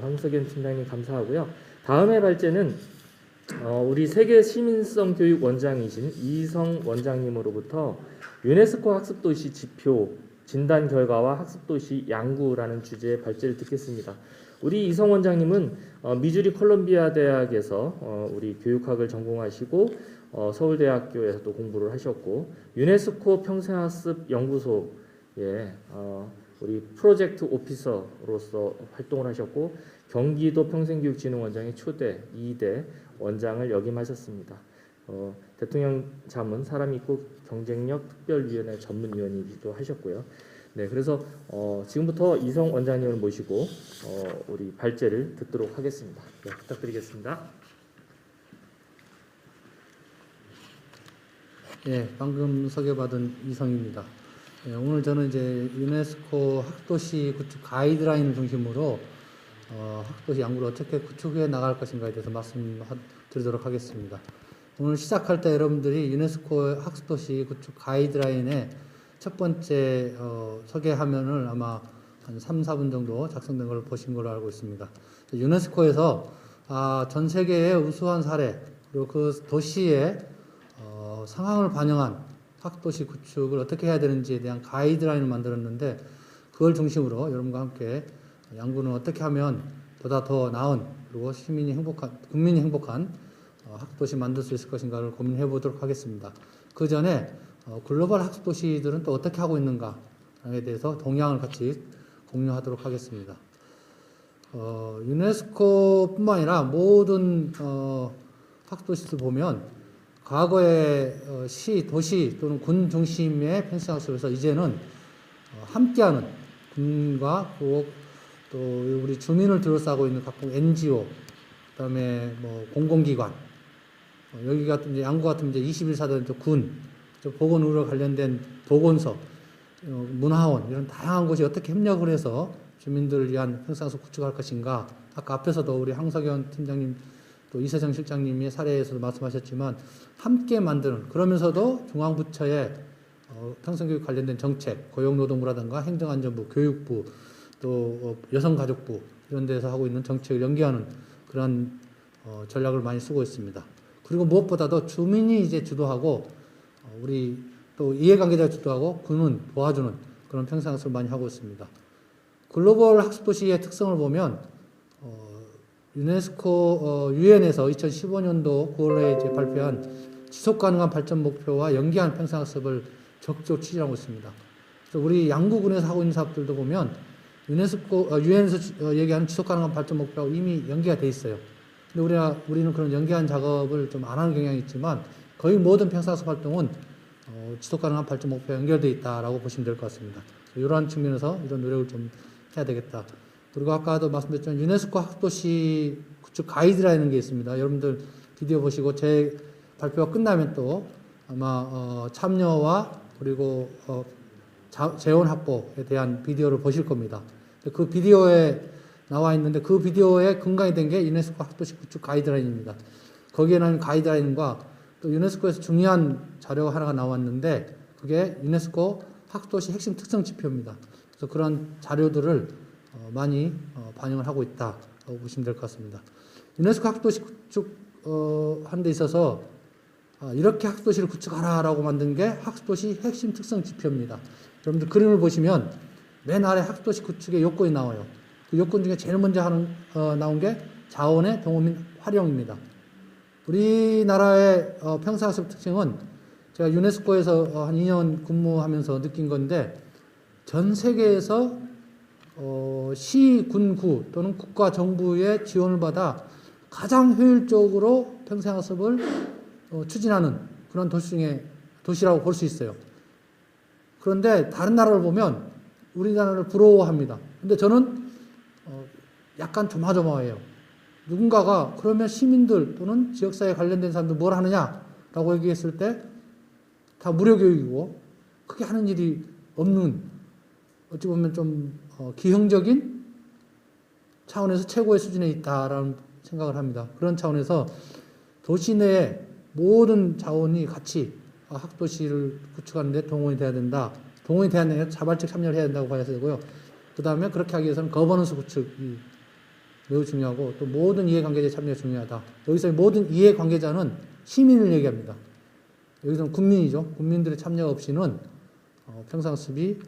황석연 팀장님 감사하고요. 다음의 발제는 우리 세계 시민성 교육 원장이신 이성 원장님으로부터 유네스코 학습도시 지표 진단 결과와 학습도시 양구라는 주제의 발제를 듣겠습니다. 우리 이성 원장님은 미주리 콜롬비아 대학에서 우리 교육학을 전공하시고 서울대학교에서 또 공부를 하셨고 유네스코 평생학습 연구소에 우리 프로젝트 오피서로서 활동을 하셨고 경기도 평생교육진흥원장의 초대 2대 원장을 역임하셨습니다. 대통령 자문 사람있고 경쟁력 특별위원회 전문위원이기도 하셨고요. 네, 그래서 지금부터 이성 원장님을 모시고 우리 발제를 듣도록 하겠습니다. 네, 부탁드리겠습니다. 예, 방금 소개받은 이성입니다. 예, 오늘 저는 이제 유네스코 학도시 구축 가이드라인을 중심으로 학도시 양구를 어떻게 구축해 나갈 것인가에 대해서 말씀드리도록 하겠습니다. 오늘 시작할 때 여러분들이 유네스코 학도시 구축 가이드라인의 첫 번째 소개화면을 아마 한 3, 4분 정도 작성된 걸 보신 걸로 알고 있습니다. 유네스코에서 전 세계의 우수한 사례 그리고 그 도시의 상황을 반영한 학도시 구축을 어떻게 해야 되는지에 대한 가이드라인을 만들었는데 그걸 중심으로 여러분과 함께 양구는 어떻게 하면 보다 더 나은 그리고 국민이 행복한 학도시 만들 수 있을 것인가를 고민해 보도록 하겠습니다. 그 전에 글로벌 학습도시들은 또 어떻게 하고 있는가에 대해서 동향을 같이 공유하도록 하겠습니다. 유네스코뿐만 아니라 모든 학도시들 보면 과거의 시, 도시 또는 군 중심의 평생학습에서 이제는 함께하는 군과 또 우리 주민을 둘러싸고 있는 각종 NGO, 그다음에 뭐 공공기관, 여기 같은 이제 양구 같은 이제 21사단 군, 보건의료 관련된 보건소, 문화원 이런 다양한 곳이 어떻게 협력을 해서 주민들을 위한 평생학습 구축할 것인가. 아까 앞에서도 우리 황석연 팀장님 또 이세정 실장님의 사례에서도 말씀하셨지만 함께 만드는 그러면서도 중앙부처의 평생교육 관련된 정책, 고용노동부라든가 행정안전부, 교육부 또 여성가족부 이런 데서 하고 있는 정책을 연계하는 그런 전략을 많이 쓰고 있습니다. 그리고 무엇보다도 주민이 이제 주도하고 우리 또 이해관계자가 주도하고 군은 도와주는 그런 평생학습을 많이 하고 있습니다. 글로벌 학습도시의 특성을 보면 유네스코 유엔에서 2015년도 9월에 이제 발표한 지속가능한 발전 목표와 연계한 평생학습을 적극적으로 추진하고 있습니다. 그래서 우리 양구군에서 하고 있는 사업들도 보면 유엔에서 얘기하는 지속가능한 발전 목표하고 이미 연계가 돼 있어요. 근데 우리는 그런 연계한 작업을 좀 안 하는 경향이 있지만 거의 모든 평생학습 활동은 지속가능한 발전 목표와 연결되어 있다라고 보시면 될 것 같습니다. 이러한 측면에서 이런 노력을 좀 해야 되겠다. 그리고 아까도 말씀드렸지만 유네스코 학도시 구축 가이드라는 게 있습니다. 여러분들 비디오 보시고 제 발표가 끝나면 또 아마 참여와 그리고 재원 확보에 대한 비디오를 보실 겁니다. 그 비디오에 나와 있는데 그 비디오에 근간이 된 게 유네스코 학도시 구축 가이드라인입니다. 거기에 나온 가이드라인과 또 유네스코에서 중요한 자료가 하나가 나왔는데 그게 유네스코 학도시 핵심 특성 지표입니다. 그래서 그런 자료들을 많이 반영을 하고 있다고 보시면 될 것 같습니다. 유네스코 학도시 구축 하는 데 있어서 이렇게 학도시를 구축하라라고 만든 게 학도시 핵심 특성 지표입니다. 여러분들 그림을 보시면 맨 아래 학도시 구축의 요건이 나와요. 그 요건 중에 제일 먼저 나온 게 자원의 동원 및 활용입니다. 우리나라의 평생학습 특징은 제가 유네스코에서 한 2년 근무하면서 느낀 건데 전 세계에서 시, 군, 구 또는 국가 정부의 지원을 받아 가장 효율적으로 평생학습을 추진하는 그런 도시라고 볼 수 있어요. 그런데 다른 나라를 보면 우리나라를 부러워합니다. 근데 저는 약간 조마조마해요. 누군가가 그러면 시민들 또는 지역사회에 관련된 사람들 뭘 하느냐라고 얘기했을 때 다 무료교육이고 크게 하는 일이 없는 어찌 보면 좀 기형적인 차원에서 최고의 수준에 있다라는 생각을 합니다. 그런 차원에서 도시 내에 모든 자원이 같이 학도시를 구축하는 데 동원이 돼야 된다. 동원이 돼야 되는 자발적 참여를 해야 된다고 봐야 되고요. 그 다음에 그렇게 하기 위해서는 거버넌스 구축이 매우 중요하고 또 모든 이해관계자의 참여가 중요하다. 여기서 모든 이해관계자는 시민을 얘기합니다. 여기서는 국민이죠. 국민들의 참여 없이는 평상습이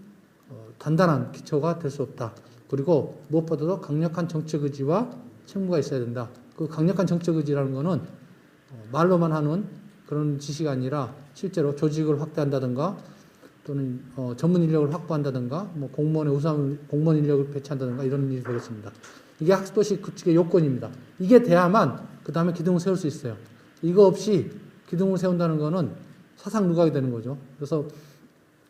단단한 기초가 될 수 없다. 그리고 무엇보다도 강력한 정책 의지와 책무가 있어야 된다. 그 강력한 정책 의지라는 것은 말로만 하는 그런 지시가 아니라 실제로 조직을 확대한다든가 또는 전문 인력을 확보한다든가 뭐 공무원의 우수한 공무원 인력을 배치한다든가 이런 일이 되겠습니다. 이게 학습도시 구축의 요건입니다. 이게 돼야만 그 다음에 기둥을 세울 수 있어요. 이거 없이 기둥을 세운다는 거는 사상 누각이 되는 거죠. 그래서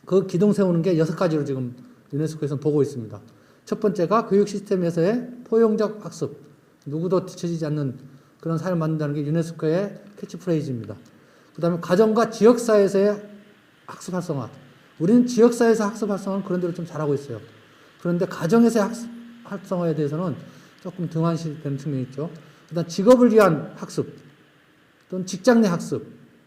그 기둥 세우는 게 6가지로 지금 유네스코에서는 보고 있습니다. 첫 번째가 교육 시스템에서의 포용적 학습, 누구도 뒤처지지 않는 그런 사회를 만든다는 게 유네스코의 캐치프레이즈입니다. 그 다음에 가정과 지역사회에서의 학습 활성화. 우리는 지역사회에서 학습 활성화는 그런 대로 좀 잘하고 있어요. 그런데 가정에서의 학습 활성화에 대해서는 조금 등한시되는 측면이 있죠. 그 다음 직업을 위한 학습, 또는 직장 내 학습.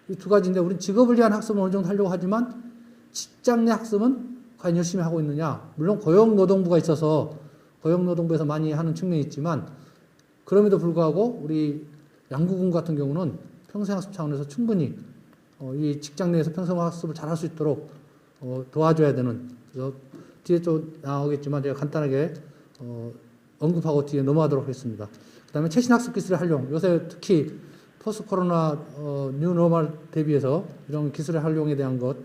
이 두 가지인데 우리는 직업을 위한 학습은 어느 정도 하려고 하지만 직장 내 학습은 과연 열심히 하고 있느냐. 물론 고용노동부가 있어서 고용노동부에서 많이 하는 측면이 있지만 그럼에도 불구하고 우리 양구군 같은 경우는 평생학습 차원에서 충분히 이 직장 내에서 평생학습을 잘할 수 있도록 도와줘야 되는, 그래서 뒤에 또 나오겠지만 제가 간단하게 언급하고 뒤에 넘어가도록 하겠습니다. 그 다음에 최신 학습 기술의 활용. 요새 특히 포스트 코로나 뉴 노멀 대비해서 이런 기술의 활용에 대한 것,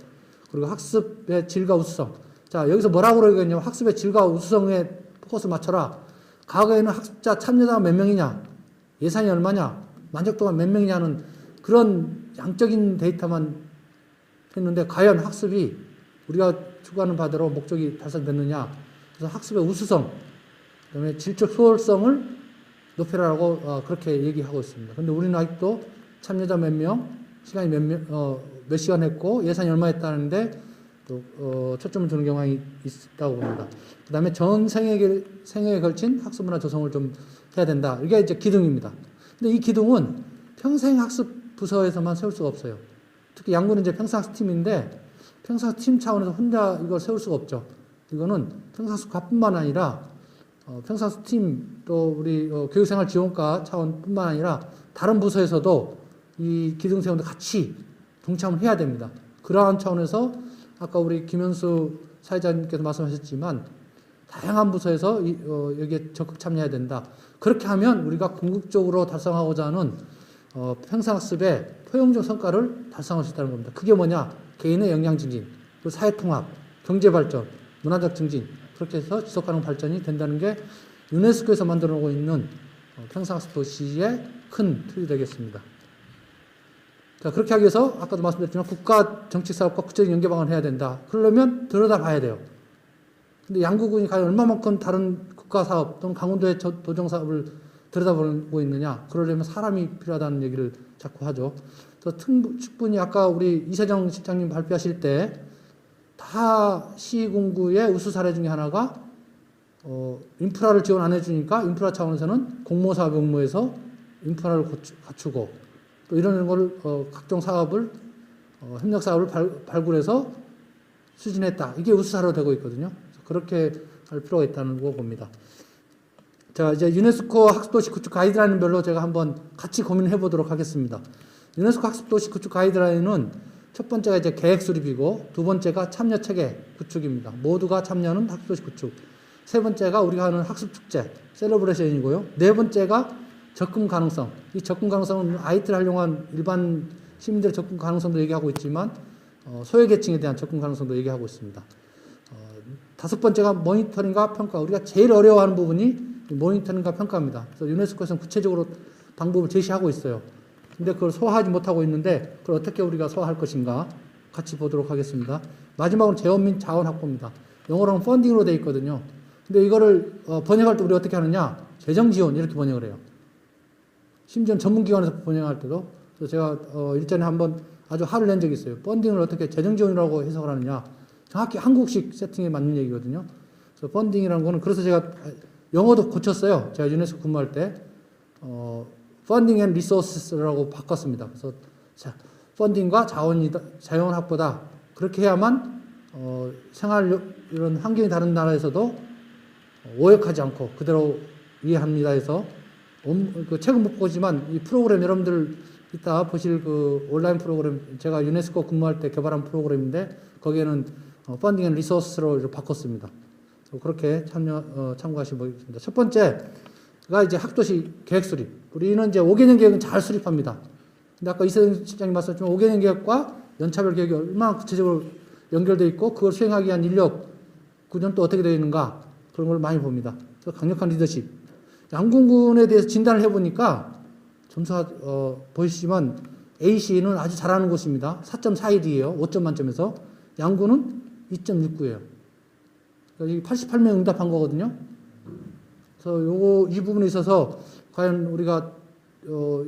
그리고 학습의 질과 우수성. 자, 여기서 뭐라고 그러겠냐면 학습의 질과 우수성에 포커스를 맞춰라. 과거에는 학습자 참여자가 몇 명이냐, 예산이 얼마냐, 만족도가 몇 명이냐는 그런 양적인 데이터만 했는데 과연 학습이 우리가 추구하는 바대로 목적이 달성됐느냐. 그래서 학습의 우수성, 그다음에 질적 효율성을 높이라고 그렇게 얘기하고 있습니다. 그런데 우리는 아직도 참여자 몇 명, 시간이 몇 시간 했고 예산이 얼마 했다는데 또 초점을 두는 경향이 있다고 봅니다. 그 다음에 전 생애에 걸친 학습 문화 조성을 좀 해야 된다. 이게 이제 기둥입니다. 근데 이 기둥은 평생학습 부서에서만 세울 수가 없어요. 특히 양구는 이제 평생학습팀인데 평생학습팀 차원에서 혼자 이걸 세울 수가 없죠. 이거는 평생학습과뿐만 아니라 평생학습팀 또 우리 교육생활지원과 차원뿐만 아니라 다른 부서에서도 이 기둥 세우는데 같이 동참을 해야 됩니다. 그러한 차원에서 아까 우리 김현수 사회자님께서 말씀하셨지만 다양한 부서에서 여기에 적극 참여해야 된다. 그렇게 하면 우리가 궁극적으로 달성하고자 하는 평생학습의 포용적 성과를 달성할 수 있다는 겁니다. 그게 뭐냐? 개인의 역량 증진, 그리고 사회통합, 경제발전, 문화적 증진, 그렇게 해서 지속가능 발전이 된다는 게 유네스코에서 만들어오고 있는 평생학습 도시의 큰 틀이 되겠습니다. 자, 그렇게 하기 위해서 아까도 말씀드렸지만 국가 정책사업과 국제적 연계 방안을 해야 된다. 그러려면 들여다봐야 돼요. 근데 양구군이 과연 얼마만큼 다른 국가사업 또는 강원도의 도정사업을 들여다보고 있느냐. 그러려면 사람이 필요하다는 얘기를 자꾸 하죠. 그래서 충분히 아까 우리 이세정 실장님 발표하실 때 다 시군구의 우수 사례 중에 하나가 인프라를 지원 안 해주니까 인프라 차원에서는 공모사업 업무에서 인프라를 갖추고 또 이런 걸 각종 사업을 협력 사업을 발굴해서 추진했다. 이게 우수 사례로 되고 있거든요. 그렇게 할 필요가 있다는 거 봅니다. 자, 이제 유네스코 학습도시 구축 가이드라인별로 제가 한번 같이 고민해 보도록 하겠습니다. 유네스코 학습도시 구축 가이드라인은 첫 번째가 이제 계획 수립이고 두 번째가 참여 체계 구축입니다. 모두가 참여하는 학습도시 구축. 세 번째가 우리가 하는 학습 축제, 셀러브레이션이고요. 네 번째가 접근 가능성. 이 접근 가능성은 IT를 활용한 일반 시민들의 접근 가능성도 얘기하고 있지만 소외계층에 대한 접근 가능성도 얘기하고 있습니다. 다섯 번째가 모니터링과 평가. 우리가 제일 어려워하는 부분이 모니터링과 평가입니다. 그래서 유네스코에서는 구체적으로 방법을 제시하고 있어요. 근데 그걸 소화하지 못하고 있는데 그걸 어떻게 우리가 소화할 것인가 같이 보도록 하겠습니다. 마지막으로 재원 및 자원 확보입니다. 영어로는 펀딩으로 되어 있거든요. 근데 이거를 번역할 때 우리 어떻게 하느냐? 재정 지원 이렇게 번역을 해요. 심지어 전문기관에서 번역할 때도. 그래서 제가 일전에 한번 아주 화를 낸 적이 있어요. 펀딩을 어떻게 재정 지원이라고 해석을 하느냐? 정확히 한국식 세팅에 맞는 얘기거든요. 그래서 펀딩이라는 거는 그래서 제가 영어도 고쳤어요. 제가 유네스코 근무할 때 펀딩 앤 리소스라고 바꿨습니다. 그래서 자, 펀딩과 자원 확보다. 그렇게 해야만 생활 이런 환경이 다른 나라에서도 오역하지 않고 그대로 이해합니다 해서 그 책은 못 보지만 이 프로그램 여러분들 이따 보실 그 온라인 프로그램 제가 유네스코 근무할 때 개발한 프로그램인데 거기에는 펀딩 앤 리소스로 이렇게 바꿨습니다. 그렇게 참고하시면 되겠습니다. 첫 번째가 이제 학도시 계획 수립. 우리는 이제 5개년 계획은 잘 수립합니다. 근데 아까 이세영 실장님 말씀하셨지만 5개년 계획과 연차별 계획이 얼마나 구체적으로 연결되어 있고 그걸 수행하기 위한 인력 구조는 또 어떻게 되어 있는가 그런 걸 많이 봅니다. 그래서 강력한 리더십. 양궁군에 대해서 진단을 해보니까 점수가 보이시지만 A씨는 아주 잘하는 곳입니다. 4.41이에요. 5점 만점에서. 양군은 2.69예요. 그러니까 88명 응답한 거거든요. 그래서 이 부분에 있어서 과연 우리가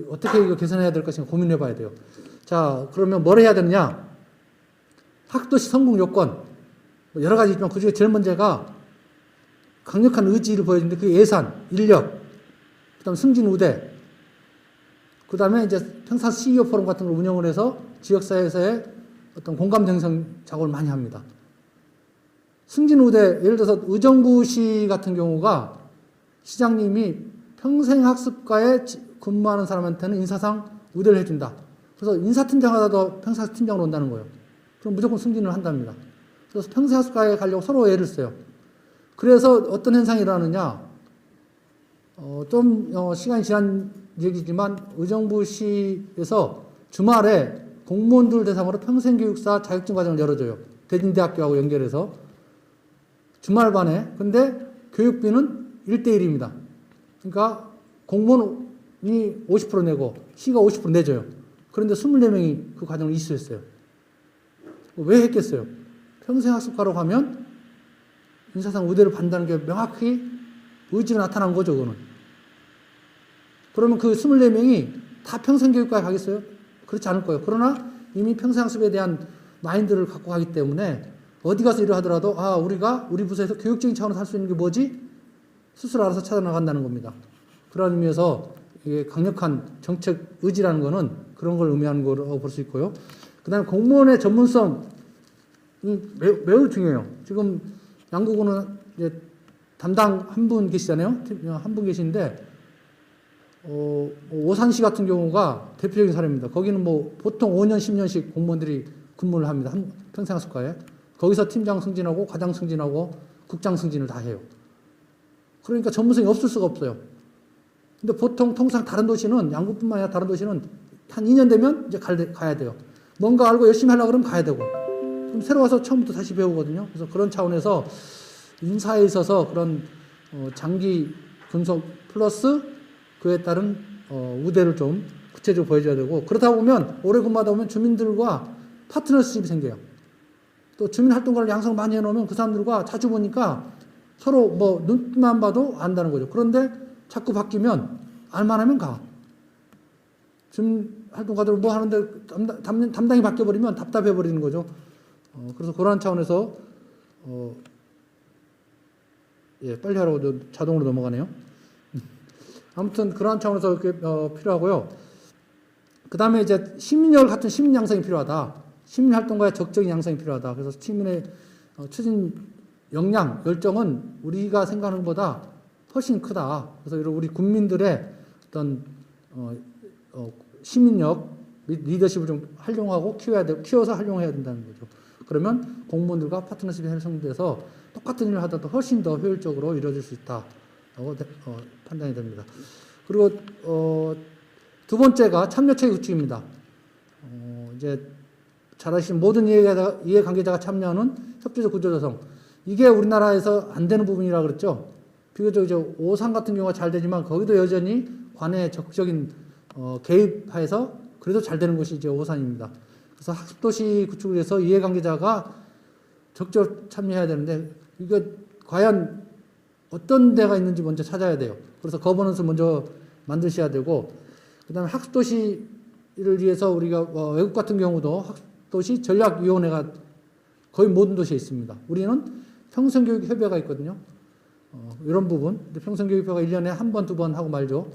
어떻게 이거 개선해야 될 것인가 고민해 봐야 돼요. 자, 그러면 뭘 해야 되느냐? 학도시 성공 요건 여러 가지 있지만 그중에 제일 문제가 강력한 의지를 보여주는데 그 예산, 인력, 그다음 승진 우대, 그다음에 이제 평사 CEO 포럼 같은 걸 운영을 해서 지역사회에서의 어떤 공감 형성 작업을 많이 합니다. 승진 우대, 예를 들어서 의정부시 같은 경우가 시장님이 평생 학습과에 근무하는 사람한테는 인사상 우대를 해준다. 그래서 인사팀장 하다도 평생학습팀장으로 온다는 거예요. 그럼 무조건 승진을 한답니다. 그래서 평생학습과에 가려고 서로 애를 써요. 그래서 어떤 현상이 일어나느냐, 시간이 지난 얘기지만 의정부시에서 주말에 공무원들 대상으로 평생교육사 자격증 과정을 열어줘요. 대진대학교하고 연결해서. 주말반에. 근데 교육비는 1대1입니다. 그러니까 공무원이 50% 내고 시가 50% 내줘요. 그런데 24명이 그 과정을 이수했어요. 왜 했겠어요? 평생학습과로 가면 인사상 우대를 받는다는 게 명확히 의지가 나타난 거죠, 그거는. 그러면 그 24명이 다 평생교육과에 가겠어요? 그렇지 않을 거예요. 그러나 이미 평생학습에 대한 마인드를 갖고 가기 때문에 어디 가서 일을 하더라도 우리가 우리 부서에서 교육적인 차원에서 할 수 있는 게 뭐지? 스스로 알아서 찾아나간다는 겁니다. 그런 의미에서 이게 강력한 정책 의지라는 거는 그런 걸 의미하는 거라고 볼 수 있고요. 그 다음에 공무원의 전문성이 매우 중요해요. 지금 양구군은 이제 담당 한 분 계시잖아요. 한 분 계시는데, 오산시 같은 경우가 대표적인 사례입니다. 거기는 뭐 보통 5년, 10년씩 공무원들이 근무를 합니다. 평생학습과에. 거기서 팀장 승진하고, 과장 승진하고, 국장 승진을 다 해요. 그러니까 전문성이 없을 수가 없어요. 근데 보통 통상 다른 도시는, 양구뿐만 아니라 다른 도시는 한 2년 되면 이제 가야 돼요. 뭔가 알고 열심히 하려고 그러면 가야 되고. 그럼 새로 와서 처음부터 다시 배우거든요. 그래서 그런 차원에서 인사에 있어서 그런 장기 분석 플러스 그에 따른 우대를 좀 구체적으로 보여줘야 되고, 그러다 보면 오래 근무하다 보면 주민들과 파트너십이 생겨요. 또 주민활동가를 양성을 많이 해놓으면 그 사람들과 자주 보니까 서로 뭐 눈만 봐도 안다는 거죠. 그런데 자꾸 바뀌면 알만하면 가. 주민활동가들 뭐 하는데 담당이 바뀌어버리면 답답해버리는 거죠. 그래서 그러한 차원에서 빨리 하라고 자동으로 넘어가네요. 아무튼 그러한 차원에서 그게 필요하고요. 그 다음에 이제 시민열 같은 시민 양성이 필요하다. 시민 활동가의 적극적인 양성이 필요하다. 그래서 시민의 추진 역량, 열정은 우리가 생각하는 것보다 훨씬 크다. 그래서 우리 국민들의 어떤 시민력, 리더십을 좀 활용하고 키워서 활용해야 된다는 거죠. 그러면 공무원들과 파트너십이 형성돼서 똑같은 일을 하더라도 훨씬 더 효율적으로 이루어질 수 있다고 판단이 됩니다. 그리고 두 번째가 참여체계 구축입니다. 이제 잘 아시는 모든 이해관계자가 참여하는 협조적 구조 조성. 이게 우리나라에서 안 되는 부분이라 그랬죠. 비교적 이제 오산 같은 경우가 잘 되지만 거기도 여전히 관내 적극적인 개입해서 그래도 잘 되는 곳이 이제 오산입니다. 그래서 학습도시 구축을 위해서 이해관계자가 적극적으로 참여해야 되는데 이거 과연 어떤 데가 있는지 먼저 찾아야 돼요. 그래서 거버넌스를 먼저 만드셔야 되고, 그 다음에 학습도시를 위해서 우리가 외국 같은 경우도 학습도시 전략위원회가 거의 모든 도시에 있습니다. 우리는 평생교육협의회가 있거든요. 이런 부분. 평생교육협의회가 1년에 한 번, 두 번 하고 말죠.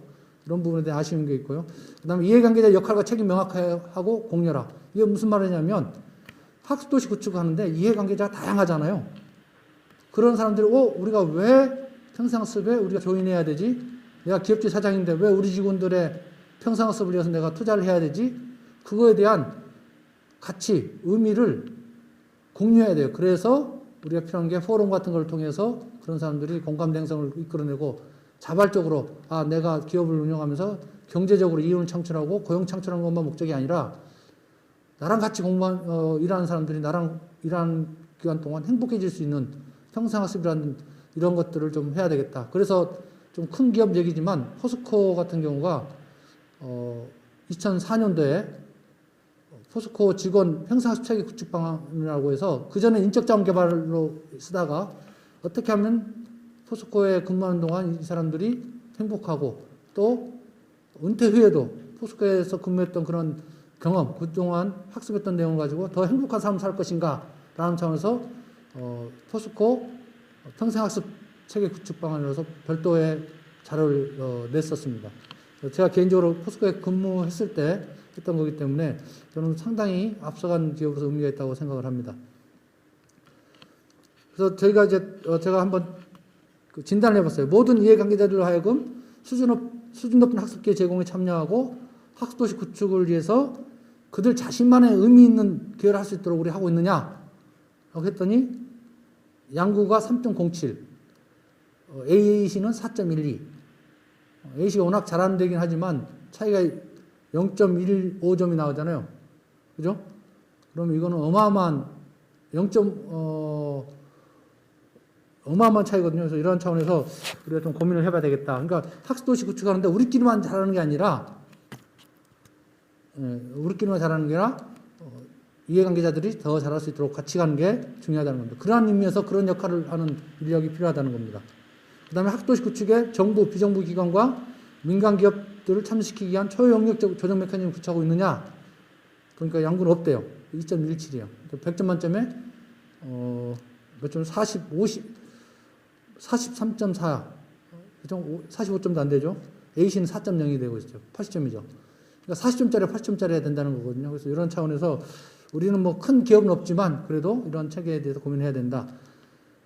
이런 부분에 대한 아쉬운 게 있고요. 그 다음에 이해관계자 역할과 책임 명확하고 공유하라. 이게 무슨 말이냐면 학습도시 구축하는데 이해관계자가 다양하잖아요. 그런 사람들이 우리가 왜 평생학습에 우리가 조인해야 되지? 내가 기업체 사장인데 왜 우리 직원들의 평생학습을 위해서 내가 투자를 해야 되지? 그거에 대한 가치, 의미를 공유해야 돼요. 그래서 우리가 필요한 게 포럼 같은 걸 통해서 그런 사람들이 공감대 형성을 이끌어내고 자발적으로 내가 기업을 운영하면서 경제적으로 이윤을 창출하고 고용 창출하는 것만 목적이 아니라 나랑 같이 일하는 사람들이 나랑 일하는 기간 동안 행복해질 수 있는 평생학습이라는 이런 것들을 좀 해야 되겠다. 그래서 좀 큰 기업 얘기지만 포스코 같은 경우가 2004년도에 포스코 직원 평생학습 체계 구축 방안이라고 해서 그전에 인적자원 개발로 쓰다가 어떻게 하면 포스코에 근무하는 동안 이 사람들이 행복하고 또 은퇴 후에도 포스코에서 근무했던 그런 경험, 그동안 학습했던 내용을 가지고 더 행복한 삶을 살 것인가 라는 차원에서 포스코 평생학습 체계 구축 방안으로서 별도의 자료를 냈었습니다. 제가 개인적으로 포스코에 근무했을 때 했던 거기 때문에 저는 상당히 앞서간 기업으로서 의미가 있다고 생각을 합니다. 그래서 저희가 제가 한번 진단을 해봤어요. 모든 이해관계자들로 하여금 수준 높은 학습기회 제공에 참여하고 학습도시 구축을 위해서 그들 자신만의 의미 있는 기여를 할 수 있도록 우리 하고 있느냐? 라고 했더니 양구가 3.07, AAC는 4.12. AC가 워낙 잘하는 데긴 하지만 차이가 0.15점이 나오잖아요. 그죠? 그럼 이거는 어마어마한 어마어마한 차이거든요. 그래서 이런 차원에서 우리가 좀 고민을 해봐야 되겠다. 그러니까 학습도시 구축하는데 우리끼리만 잘하는 게 아니라 이해관계자들이 더 잘할 수 있도록 같이 가는 게 중요하다는 겁니다. 그러한 의미에서 그런 역할을 하는 인력이 필요하다는 겁니다. 그 다음에 학습도시 구축에 정부, 비정부 기관과 민간 기업들을 참여시키기 위한 초영역적 조정 메커니즘을 구축하고 있느냐? 그러니까 양구는 없대요. 2.17이에요. 100점 만점에 몇 점? 43.4. 45점도 안 되죠. A씨는 4.0이 되고 있죠. 80점이죠. 그러니까 40점짜리 80점짜리 해야 된다는 거거든요. 그래서 이런 차원에서 우리는 뭐 큰 기업은 없지만 그래도 이런 체계에 대해서 고민해야 된다.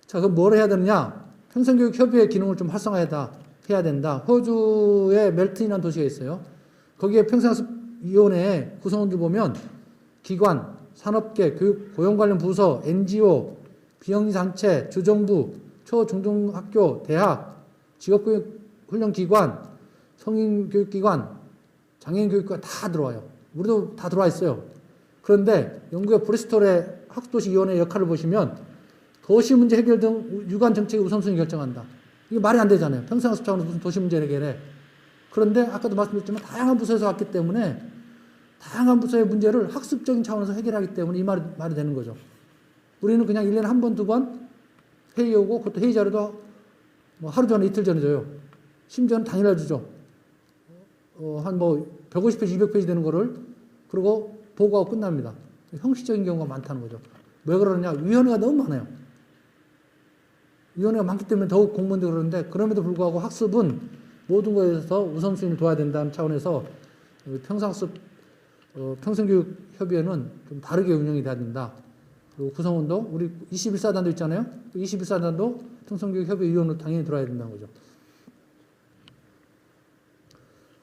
자, 그럼 뭘 해야 되느냐? 평생교육협의회 기능을 좀 활성화해야 된다. 호주에 멜튼이라는 도시가 있어요. 거기에 평생학습위원회 구성원들 보면 기관, 산업계, 교육, 고용 관련 부서, NGO, 비영리단체, 주정부, 초, 중등학교, 대학, 직업교육훈련기관, 성인교육기관, 장애인교육기관 다 들어와요. 우리도 다 들어와 있어요. 그런데 영국의 브리스톨의 학습도시위원회 역할을 보시면 도시 문제 해결 등 유관 정책의 우선순위 결정한다. 이게 말이 안 되잖아요. 평생학습 차원에서 무슨 도시 문제 해결해. 그런데 아까도 말씀드렸지만 다양한 부서에서 왔기 때문에 다양한 부서의 문제를 학습적인 차원에서 해결하기 때문에 이 말이 되는 거죠. 우리는 그냥 1년에 한 번, 두 번 회의 오고 그것도 회의 자료도 뭐 하루 전에 이틀 전에 줘요. 심지어는 당일날 주죠. 한 150페이지, 200페이지 되는 거를 그리고 보고하고 끝납니다. 형식적인 경우가 많다는 거죠. 왜 그러느냐? 위원회가 너무 많아요. 위원회가 많기 때문에 더욱 공무원들이 그러는데 그럼에도 불구하고 학습은 모든 것에서 우선순위를 둬야 된다는 차원에서 평생학습 평생교육협의회는 좀 다르게 운영이 돼야 된다. 그리고 구성원도 우리 21사단도 있잖아요. 21사단도 평생교육협의위원으로 당연히 들어야 된다는 거죠.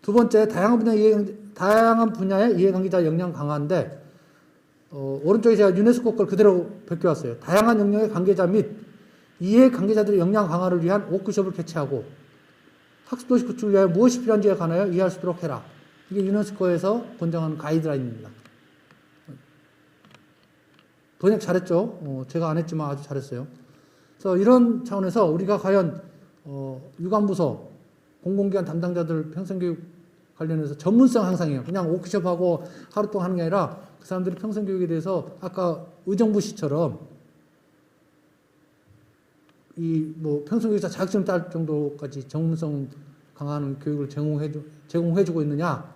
두 번째, 다양한 분야의 이해관계자 역량 강화인데 오른쪽에 제가 유네스코 걸 그대로 베껴왔어요. 다양한 영역의 관계자 및 이해관계자들의 역량 강화를 위한 워크숍을 개최하고 학습도시 구축을 위하여 무엇이 필요한지에 관하여 이해할 수 있도록 해라. 이게 유네스코에서 권장하는 가이드라인입니다. 번역 잘했죠? 제가 안 했지만 아주 잘했어요. 그래서 이런 차원에서 우리가 과연 유관부서, 공공기관 담당자들 평생교육 관련해서 전문성 향상이에요. 그냥 워크숍하고 하루 동안 하는 게 아니라 그 사람들이 평생교육에 대해서 아까 의정부 시처럼 평생교육자 자격증을 딸 정도까지 전문성 강화하는 교육을 제공해주고 있느냐?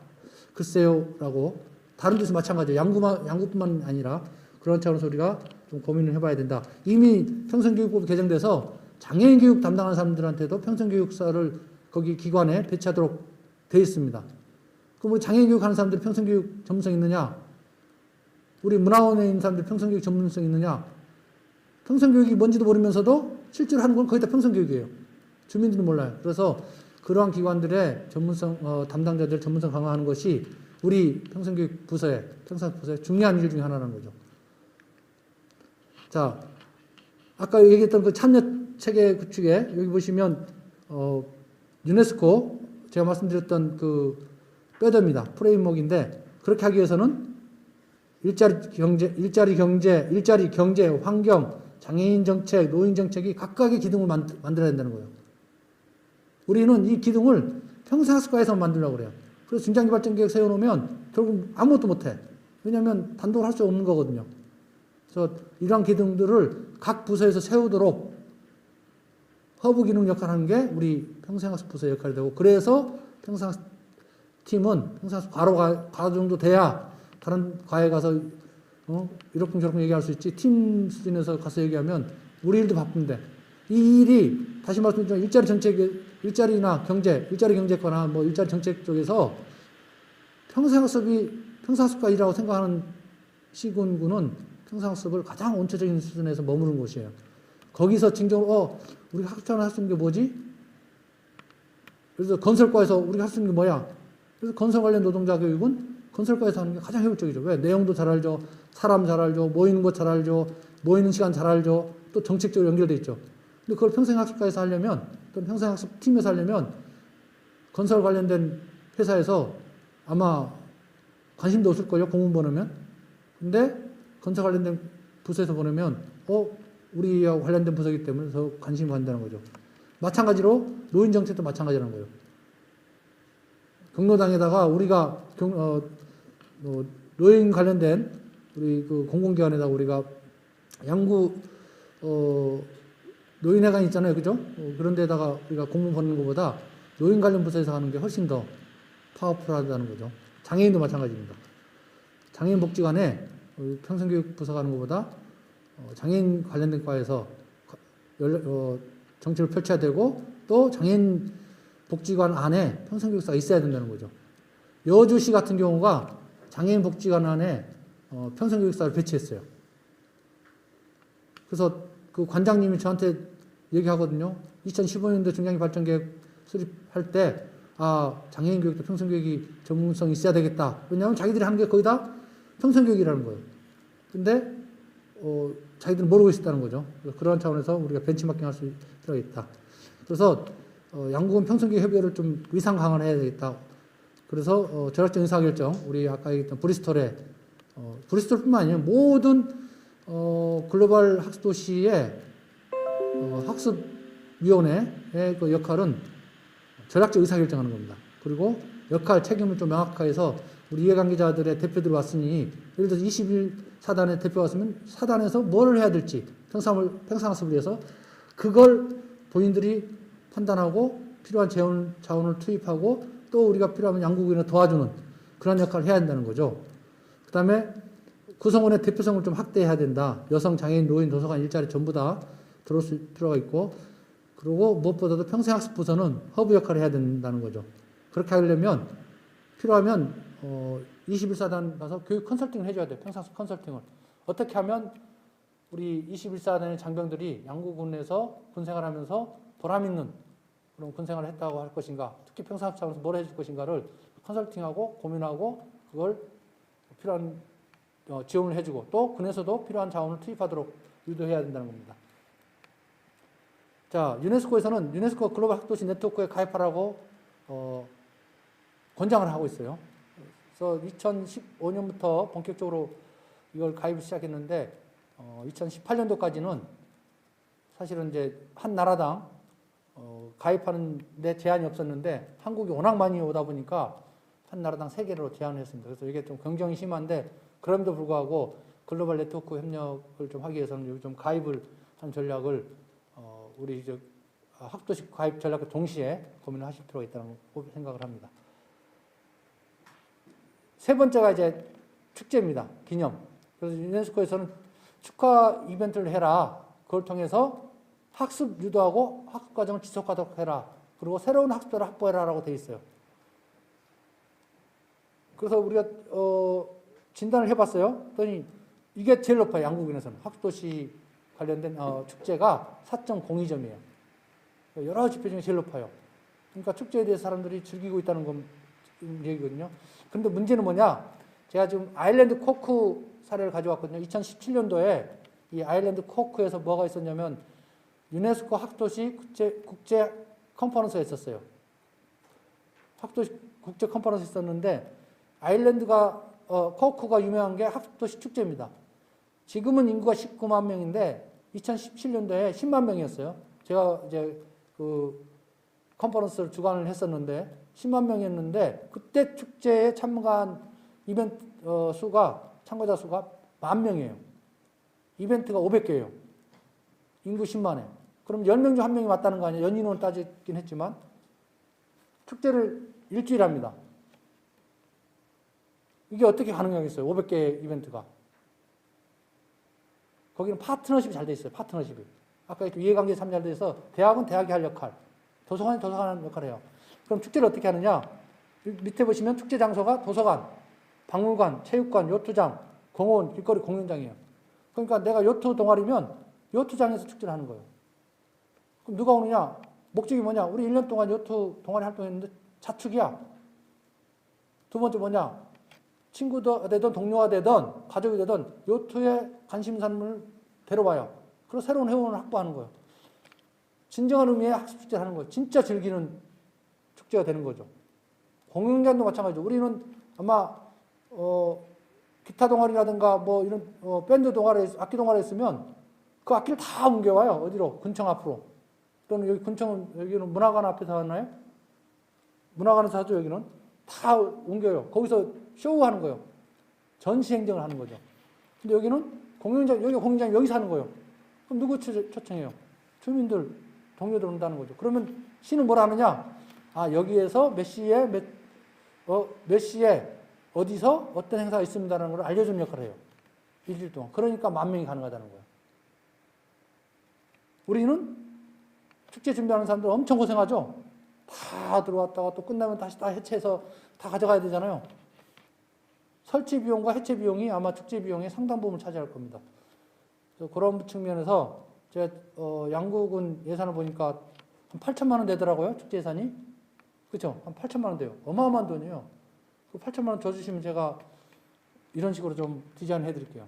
글쎄요, 라고. 다른 데서 마찬가지예요. 양구뿐만 아니라 그런 차원에서 우리가 좀 고민을 해봐야 된다. 이미 평생교육법이 개정돼서 장애인 교육 담당하는 사람들한테도 평생교육사를 거기 기관에 배치하도록 되어 있습니다. 그럼 우리 장애인 교육하는 사람들이 평생교육 전문성 있느냐? 우리 문화원에 있는 사람들이 평생교육 전문성 있느냐? 평생교육이 뭔지도 모르면서도 실제로 하는 건 거의 다 평생교육이에요. 주민들은 몰라요. 그래서 그러한 기관들의 전문성 담당자들 전문성 강화하는 것이 우리 평생교육 부서의 중요한 일 중에 하나라는 거죠. 자, 아까 얘기했던 그 참여 체계 구축에 여기 보시면 유네스코 제가 말씀드렸던 그 뼈대입니다. 프레임워크인데 그렇게 하기 위해서는 일자리 경제, 환경, 장애인 정책, 노인 정책이 각각의 기둥을 만들어야 된다는 거예요. 우리는 이 기둥을 평생학습과에서 만들려고 그래요. 그래서 중장기발전 계획 세워놓으면 결국 아무것도 못해. 왜냐하면 단독으로 할 수 없는 거거든요. 그래서 이러한 기둥들을 각 부서에서 세우도록 허브 기능 역할을 하는 게 우리 평생학습 부서의 역할이 되고, 그래서 평생학습 팀은 평생학습 과로 정도 돼야 다른 과에 가서 이렇게 얘기할 수 있지, 팀 수준에서 가서 얘기하면 우리 일도 바쁜데, 이 일이 다시 말씀드리면 일자리나 경제, 일자리 경제과나 뭐 일자리 정책 쪽에서 평생학습과 일이라고 생각하는 시군구는 평생학습을 가장 원초적인 수준에서 머무른 곳이에요. 거기서 진정으로 우리가 학습자는 할 수 있는 게 뭐지? 그래서 건설과에서 우리가 할 수 있는 게 뭐야? 그래서 건설 관련 노동자 교육은 건설과에서 하는 게 가장 효율적이죠. 왜? 내용도 잘 알죠. 사람 잘 알죠. 모이는 것 잘 알죠. 모이는 시간 잘 알죠. 또 정책적으로 연결돼 있죠. 근데 그걸 평생학습과에서 하려면, 또는 평생학습 팀에서 하려면 건설 관련된 회사에서 아마 관심도 없을걸요. 공문 보내면. 근데 건설 관련된 부서에서 보내면 우리와 관련된 부서이기 때문에 더 관심이 간다는 거죠. 마찬가지로 노인 정책도 마찬가지라는 거예요. 경로당에다가 우리가 노인 관련된 우리 그 공공기관에다가 우리가 양구 노인회관 있잖아요, 그죠? 그런 데다가 우리가 공문 보내는 것보다 노인 관련 부서에서 하는 게 훨씬 더 파워풀하다는 거죠. 장애인도 마찬가지입니다. 장애인 복지관에 평생교육 부서가 하는 것보다 장애인 관련된 과에서 정책을 펼쳐야 되고, 또 장애인 복지관 안에 평생교육사가 있어야 된다는 거죠. 여주시 같은 경우가 장애인 복지관 안에 평생교육사를 배치했어요. 그래서 그 관장님이 저한테 얘기하거든요. 2015년도 중장기발전계획 수립할 때 장애인 교육도 평생교육이 전문성이 있어야 되겠다. 왜냐하면 자기들이 하는 게 거의 다 평생교육이라는 거예요. 근데 자기들은 모르고 있었다는 거죠. 그런 차원에서 우리가 벤치마킹 할 수 필요가 있다. 그래서 양국은 평생교육 협의회를 좀 위상 강화해야 되겠다. 그래서 전략적 의사결정, 우리 아까 얘기했던 브리스톨뿐만 아니라 모든 글로벌 학습도시의 학습위원회의 그 역할은 전략적 의사결정하는 겁니다. 그리고 역할, 책임을 좀 명확화해서 우리 이해관계자들의 대표들이 왔으니, 예를 들어서 21사단의 대표가 왔으면 사단에서 뭘 해야 될지 평생학습을 위해서 그걸 본인들이 판단하고 필요한 자원을 투입하고, 또 우리가 필요하면 양국인을 도와주는 그런 역할을 해야 된다는 거죠. 그 다음에 구성원의 대표성을 좀 확대해야 된다. 여성, 장애인, 노인, 도서관, 일자리 전부 다 들어올 필요가 있고, 그리고 무엇보다도 평생학습 부서는 허브 역할을 해야 된다는 거죠. 그렇게 하려면 필요하면 21사단 가서 교육 컨설팅을 해줘야 돼요. 평생학습 컨설팅을. 어떻게 하면 우리 21사단의 장병들이 양구군에서 군생활을 하면서 보람있는 그런 군생활을 했다고 할 것인가, 특히 평생학습 차원에서 뭘 해줄 것인가를 컨설팅하고 고민하고, 그걸 필요한 지원을 해주고, 또 군에서도 필요한 자원을 투입하도록 유도해야 된다는 겁니다. 자, 유네스코에서는 유네스코 글로벌 학도시 네트워크에 가입하라고 권장을 하고 있어요. 그래서 2015년부터 본격적으로 이걸 가입을 시작했는데 2018년도까지는 사실은 이제 한 나라당 가입하는 데 제한이 없었는데, 한국이 워낙 많이 오다 보니까 한 나라당 3개로 제한을 했습니다. 그래서 이게 좀 경쟁이 심한데, 그럼에도 불구하고 글로벌 네트워크 협력을 좀 하기 위해서는 여기 좀 가입을 한 전략을 우리 학도식 가입 전략과 동시에 고민을 하실 필요가 있다는 생각을 합니다. 세 번째가 이제 축제입니다. 기념. 그래서 유네스코에서는 축하 이벤트를 해라. 그걸 통해서 학습 유도하고 학습 과정을 지속하도록 해라. 그리고 새로운 학습자를 확보해라라고 되어 있어요. 그래서 우리가 진단을 해봤어요. 그랬더니 이게 제일 높아요. 양국인에서는 학습도시 관련된 축제가 4.02점이에요. 여러 지표 중에 제일 높아요. 그러니까 축제에 대해서 사람들이 즐기고 있다는 건 얘기거든요. 그런데 문제는 뭐냐? 제가 지금 아일랜드 코크 사례를 가져왔거든요. 2017년도에 이 아일랜드 코크에서 뭐가 있었냐면 유네스코 학도시 국제 컨퍼런스가 있었어요. 학도시 국제 컨퍼런스 있었는데 아일랜드가 코크가 유명한 게 학도시 축제입니다. 지금은 인구가 19만 명인데 2017년도에 10만 명이었어요. 제가 이제 그 컨퍼런스를 주관을 했었는데 10만 명이었는데 그때 축제에 참가한 이벤트 참가자 수가 10,000명이에요. 이벤트가 500개예요. 인구 10만에. 그럼 10명 중 1명이 왔다는 거 아니에요? 연인원을 따지긴 했지만 축제를 일주일 합니다. 이게 어떻게 가능하겠어요? 500개 이벤트가. 거기는 파트너십이 잘 돼 있어요. 파트너십이. 아까 이해관계 참 잘 돼 있어. 대학은 대학이 할 역할, 도서관이 도서관 역할을 해요. 그럼 축제를 어떻게 하느냐? 밑에 보시면 축제 장소가 도서관, 박물관, 체육관, 요트장, 공원, 길거리 공연장이에요. 그러니까 내가 요트 동아리면 요트장에서 축제를 하는 거예요. 그럼 누가 오느냐? 목적이 뭐냐? 우리 1년 동안 요트 동아리 활동했는데 자축이야. 두 번째 뭐냐? 친구가 되든 동료가 되든 가족이 되든 요트에 관심사를 데려와요. 그리고 새로운 회원을 확보하는 거예요. 진정한 의미의 학습축제를 하는 거예요. 진짜 즐기는 축제가 되는 거죠. 공연장도 마찬가지죠. 우리는 아마 기타 동아리라든가 뭐 이런 밴드 동아리, 악기 동아리 있으면 그 악기를 다 옮겨와요. 어디로? 군청 앞으로. 또는 여기 여기는 문화관 앞에서 하나요? 문화관에서 하죠, 여기는. 다 옮겨요. 거기서 쇼하는 거예요. 전시 행정을 하는 거죠. 근데 여기는 여기가 공연장 여기서 하는 거예요. 그럼 누구 초청해요? 주민들, 동료들 온다는 거죠. 그러면 시는 뭐라 하느냐? 여기에서 몇 시에 어디서 어떤 행사가 있습니다라는 걸 알려주는 역할을 해요. 일주일 동안. 그러니까 10,000명이 가능하다는 거예요. 우리는 축제 준비하는 사람들 엄청 고생하죠? 다 들어왔다가 또 끝나면 다시 다 해체해서 다 가져가야 되잖아요. 설치 비용과 해체 비용이 아마 축제 비용의 상당 부분을 차지할 겁니다. 그래서 그런 측면에서 제가 양국은 예산을 보니까 한 8천만 원 되더라고요. 축제 예산이. 그렇죠? 한 8천만 원 돼요. 어마어마한 돈이에요. 그 8천만 원 줘주시면 제가 이런 식으로 좀 디자인을 해드릴게요.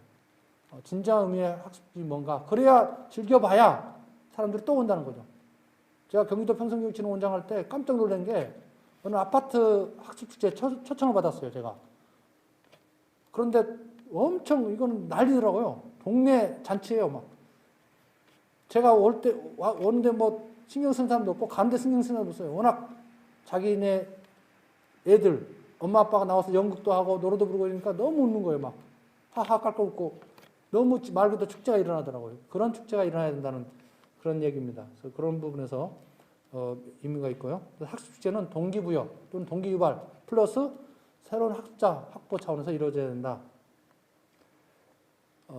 진짜 의미의 학습이 뭔가. 그래야 즐겨봐야 사람들이 또 온다는 거죠. 제가 경기도 평성교육진흥원장 할 때 깜짝 놀란 게 어느 아파트 학습축제에 초청을 받았어요. 제가. 그런데 엄청 이건 난리더라고요. 동네 잔치예요. 막. 제가 오는데 뭐 신경 쓰는 사람도 없고 가는데 신경 쓰는 사람도 없어요. 워낙 자기네 애들 엄마 아빠가 나와서 연극도 하고 노래도 부르고 그러니까 너무 웃는 거예요. 막 하하 깔깔 웃고 너무 말 그대로 축제가 일어나더라고요. 그런 축제가 일어나야 된다는 그런 얘기입니다. 그래서 그런 부분에서 의미가 있고요. 학습축제는 동기부여 또는 동기유발 플러스 새로운 학습자 확보 차원에서 이루어져야 된다.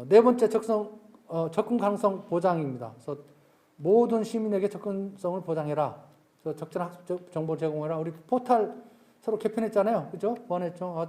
네 번째 접근 가능성 보장입니다. 그래서 모든 시민에게 접근성을 보장해라. 그래서 적절한 학습 정보 제공해라. 우리 포탈 새로 개편했잖아요. 그죠? 보완했죠.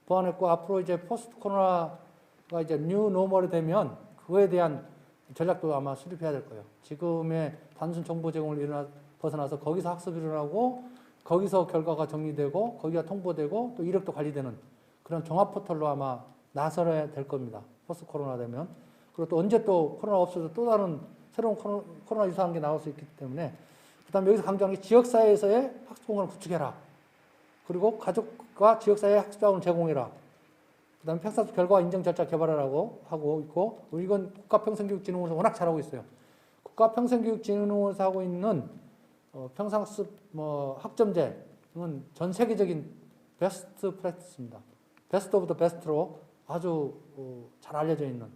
보완했고 앞으로 이제 포스트 코로나가 이제 뉴 노멀이 되면 그거에 대한 전략도 아마 수립해야 될 거예요. 지금의 단순 정보 제공을 벗어나서 거기서 학습이 일어나고 거기서 결과가 정리되고 거기가 통보되고 또 이력도 관리되는 그런 종합 포털로 아마 나서야 될 겁니다. 포스트 코로나 되면. 그리고 또 언제 또 코로나 없어서 또 다른 새로운 코로나 유사한 게 나올 수 있기 때문에 그다음에 여기서 강조하는 게 지역사회에서의 학습 공간을 구축해라. 그리고 가족과 지역사회에 학습 자원을 제공해라. 그다음에 평사학습 결과 인정 절차 개발하라고 하고 있고 이건 국가평생교육진흥원에서 워낙 잘하고 있어요. 국가평생교육진흥원에서 하고 있는 평상학습 학점제는 전 세계적인 베스트 프랙티스입니다. 베스트 오브 더 베스트로 아주 잘 알려져 있는.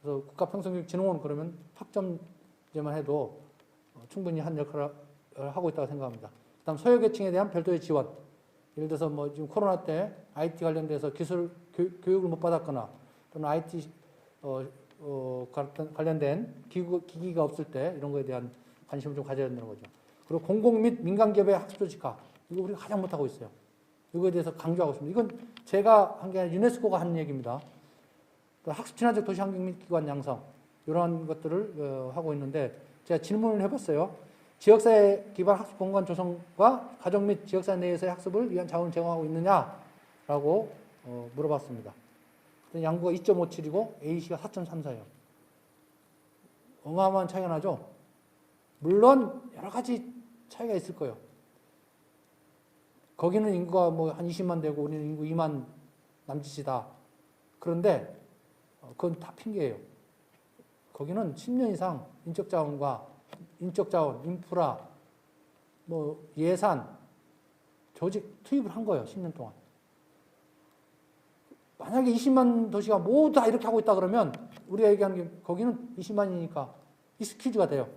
그래서 국가평생교육진흥원 그러면 학점제만 해도 충분히 한 역할을 하고 있다고 생각합니다. 그다음 소외계층에 대한 별도의 지원. 예를 들어서 뭐 지금 코로나 때 IT 관련돼서 기술 교육을 못 받았거나 또는 IT 관련된 기기가 없을 때 이런 거에 대한 관심을 좀 가져야 된다는 거죠. 그리고 공공 및 민간 기업의 학습 조직화. 이거 우리가 가장 못하고 있어요. 이거에 대해서 강조하고 있습니다. 이건 제가 한 게 아니라 유네스코가 하는 얘기입니다. 학습 친화적 도시 환경 및 기관 양성 이런 것들을 하고 있는데 제가 질문을 해봤어요. 지역사회 기반 학습 공간 조성과 가정 및 지역사회 내에서의 학습을 위한 자원을 제공하고 있느냐라고 물어봤습니다. 양구가 2.57이고 A씨가 4.34예요. 어마어마한 차이가 나죠. 물론 여러 가지 차이가 있을 거예요. 거기는 인구가 뭐 한 20만 되고 우리는 인구 2만 남짓이다. 그런데 그건 다 핑계예요. 거기는 10년 이상 인적 자원, 인프라, 뭐 예산, 조직 투입을 한 거예요. 10년 동안. 만약에 20만 도시가 모두 다 이렇게 하고 있다 그러면 우리가 얘기하는 게 거기는 20만이니까 익스큐즈가 돼요.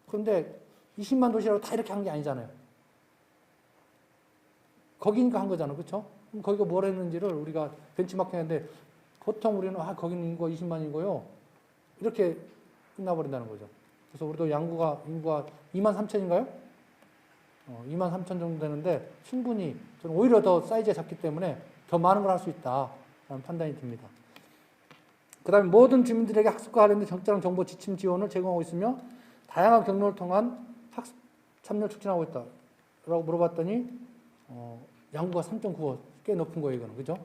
그런데 20만 도시라고 다 이렇게 한 게 아니잖아요. 거기니까 한 거잖아요. 그렇죠? 그럼 거기가 뭘 했는지를 우리가 벤치마킹 하는데 보통 우리는 거기는 인구가 20만이고요. 이렇게 끝나버린다는 거죠. 그래서 우리도 인구가 2만 3천인가요? 2만 3천 정도 되는데 충분히 저는 오히려 더 사이즈가 작기 때문에 더 많은 걸 할 수 있다라는 판단이 듭니다. 그 다음에 모든 주민들에게 학습과 관련된 적절한 정보 지침 지원을 제공하고 있으며 다양한 경로를 통한 학습 참여를 촉진하고 있다라고 물어봤더니 양구가 3.95 꽤 높은 거예요. 이거는. 그죠?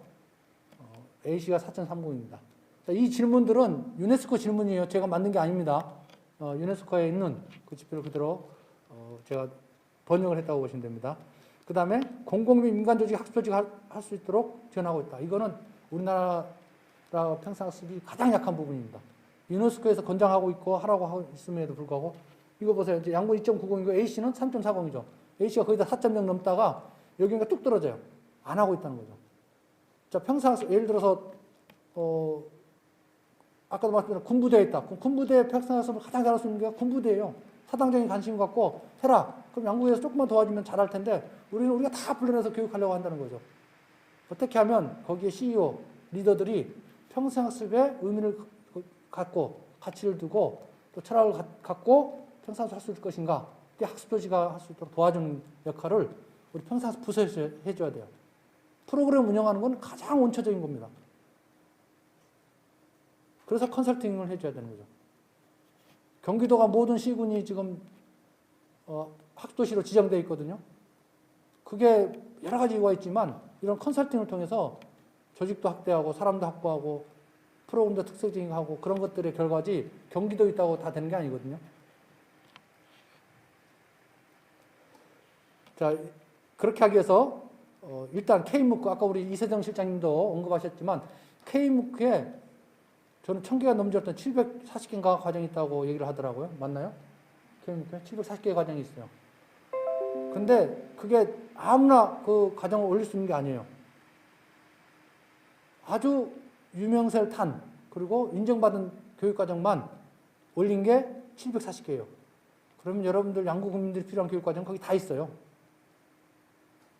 A씨가 4.30입니다. 이 질문들은 유네스코 질문이에요. 제가 만든 게 아닙니다. 유네스코에 있는 그 지표를 그대로 제가 번역을 했다고 보시면 됩니다. 그 다음에 공공 및 민간 조직 학습 조직을 할 수 있도록 지원하고 있다. 이거는 우리나라 평생학습이 가장 약한 부분입니다. 유네스코에서 권장하고 있고 하라고 하고 있음에도 불구하고 이거 보세요. 이제 양구 2.90이고 A씨는 3.40이죠. A씨가 거의 다 4.0 넘다가 여기가 뚝 떨어져요. 안 하고 있다는 거죠. 자, 평생학습 예를 들어서 아까도 말씀드린 군부대에 있다. 그럼 군부대 평생학습을 가장 잘할 수 있는 게 군부대예요. 사당적인 관심 갖고 해라. 그럼 양구에서 조금만 도와주면 잘할 텐데 우리가 다 불러내서 교육하려고 한다는 거죠. 어떻게 하면 거기에 CEO, 리더들이 평생학습에 의미를 갖고 가치를 두고 또 철학을 갖고 평생학습을 할 수 있을 것인가. 그게 학습조직가 할 수 있도록 도와주는 역할을 우리 평생학습 부서에서 해줘야 돼요. 프로그램 운영하는 건 가장 원초적인 겁니다. 그래서 컨설팅을 해줘야 되는 거죠. 경기도가 모든 시군이 지금 학도시로 지정되어 있거든요. 그게 여러 가지 이유가 있지만 이런 컨설팅을 통해서 조직도 확대하고 사람도 확보하고 프로그램도 특색적인 하고 그런 것들의 결과지 경기도에 있다고 다 되는 게 아니거든요. 자, 그렇게 하기 위해서 일단 K무크 아까 우리 이세정 실장님도 언급하셨지만 K무크에 저는 1000개가 넘어졌던 740개인가 과정이 있다고 얘기를 하더라고요. 맞나요? K무크에 740개 과정이 있어요. 근데 그게 아무나 그 과정을 올릴 수 있는 게 아니에요. 아주 유명세를 탄 그리고 인정받은 교육과정만 올린 게 740개예요. 그러면 여러분들 양구 국민들이 필요한 교육과정 거기 다 있어요.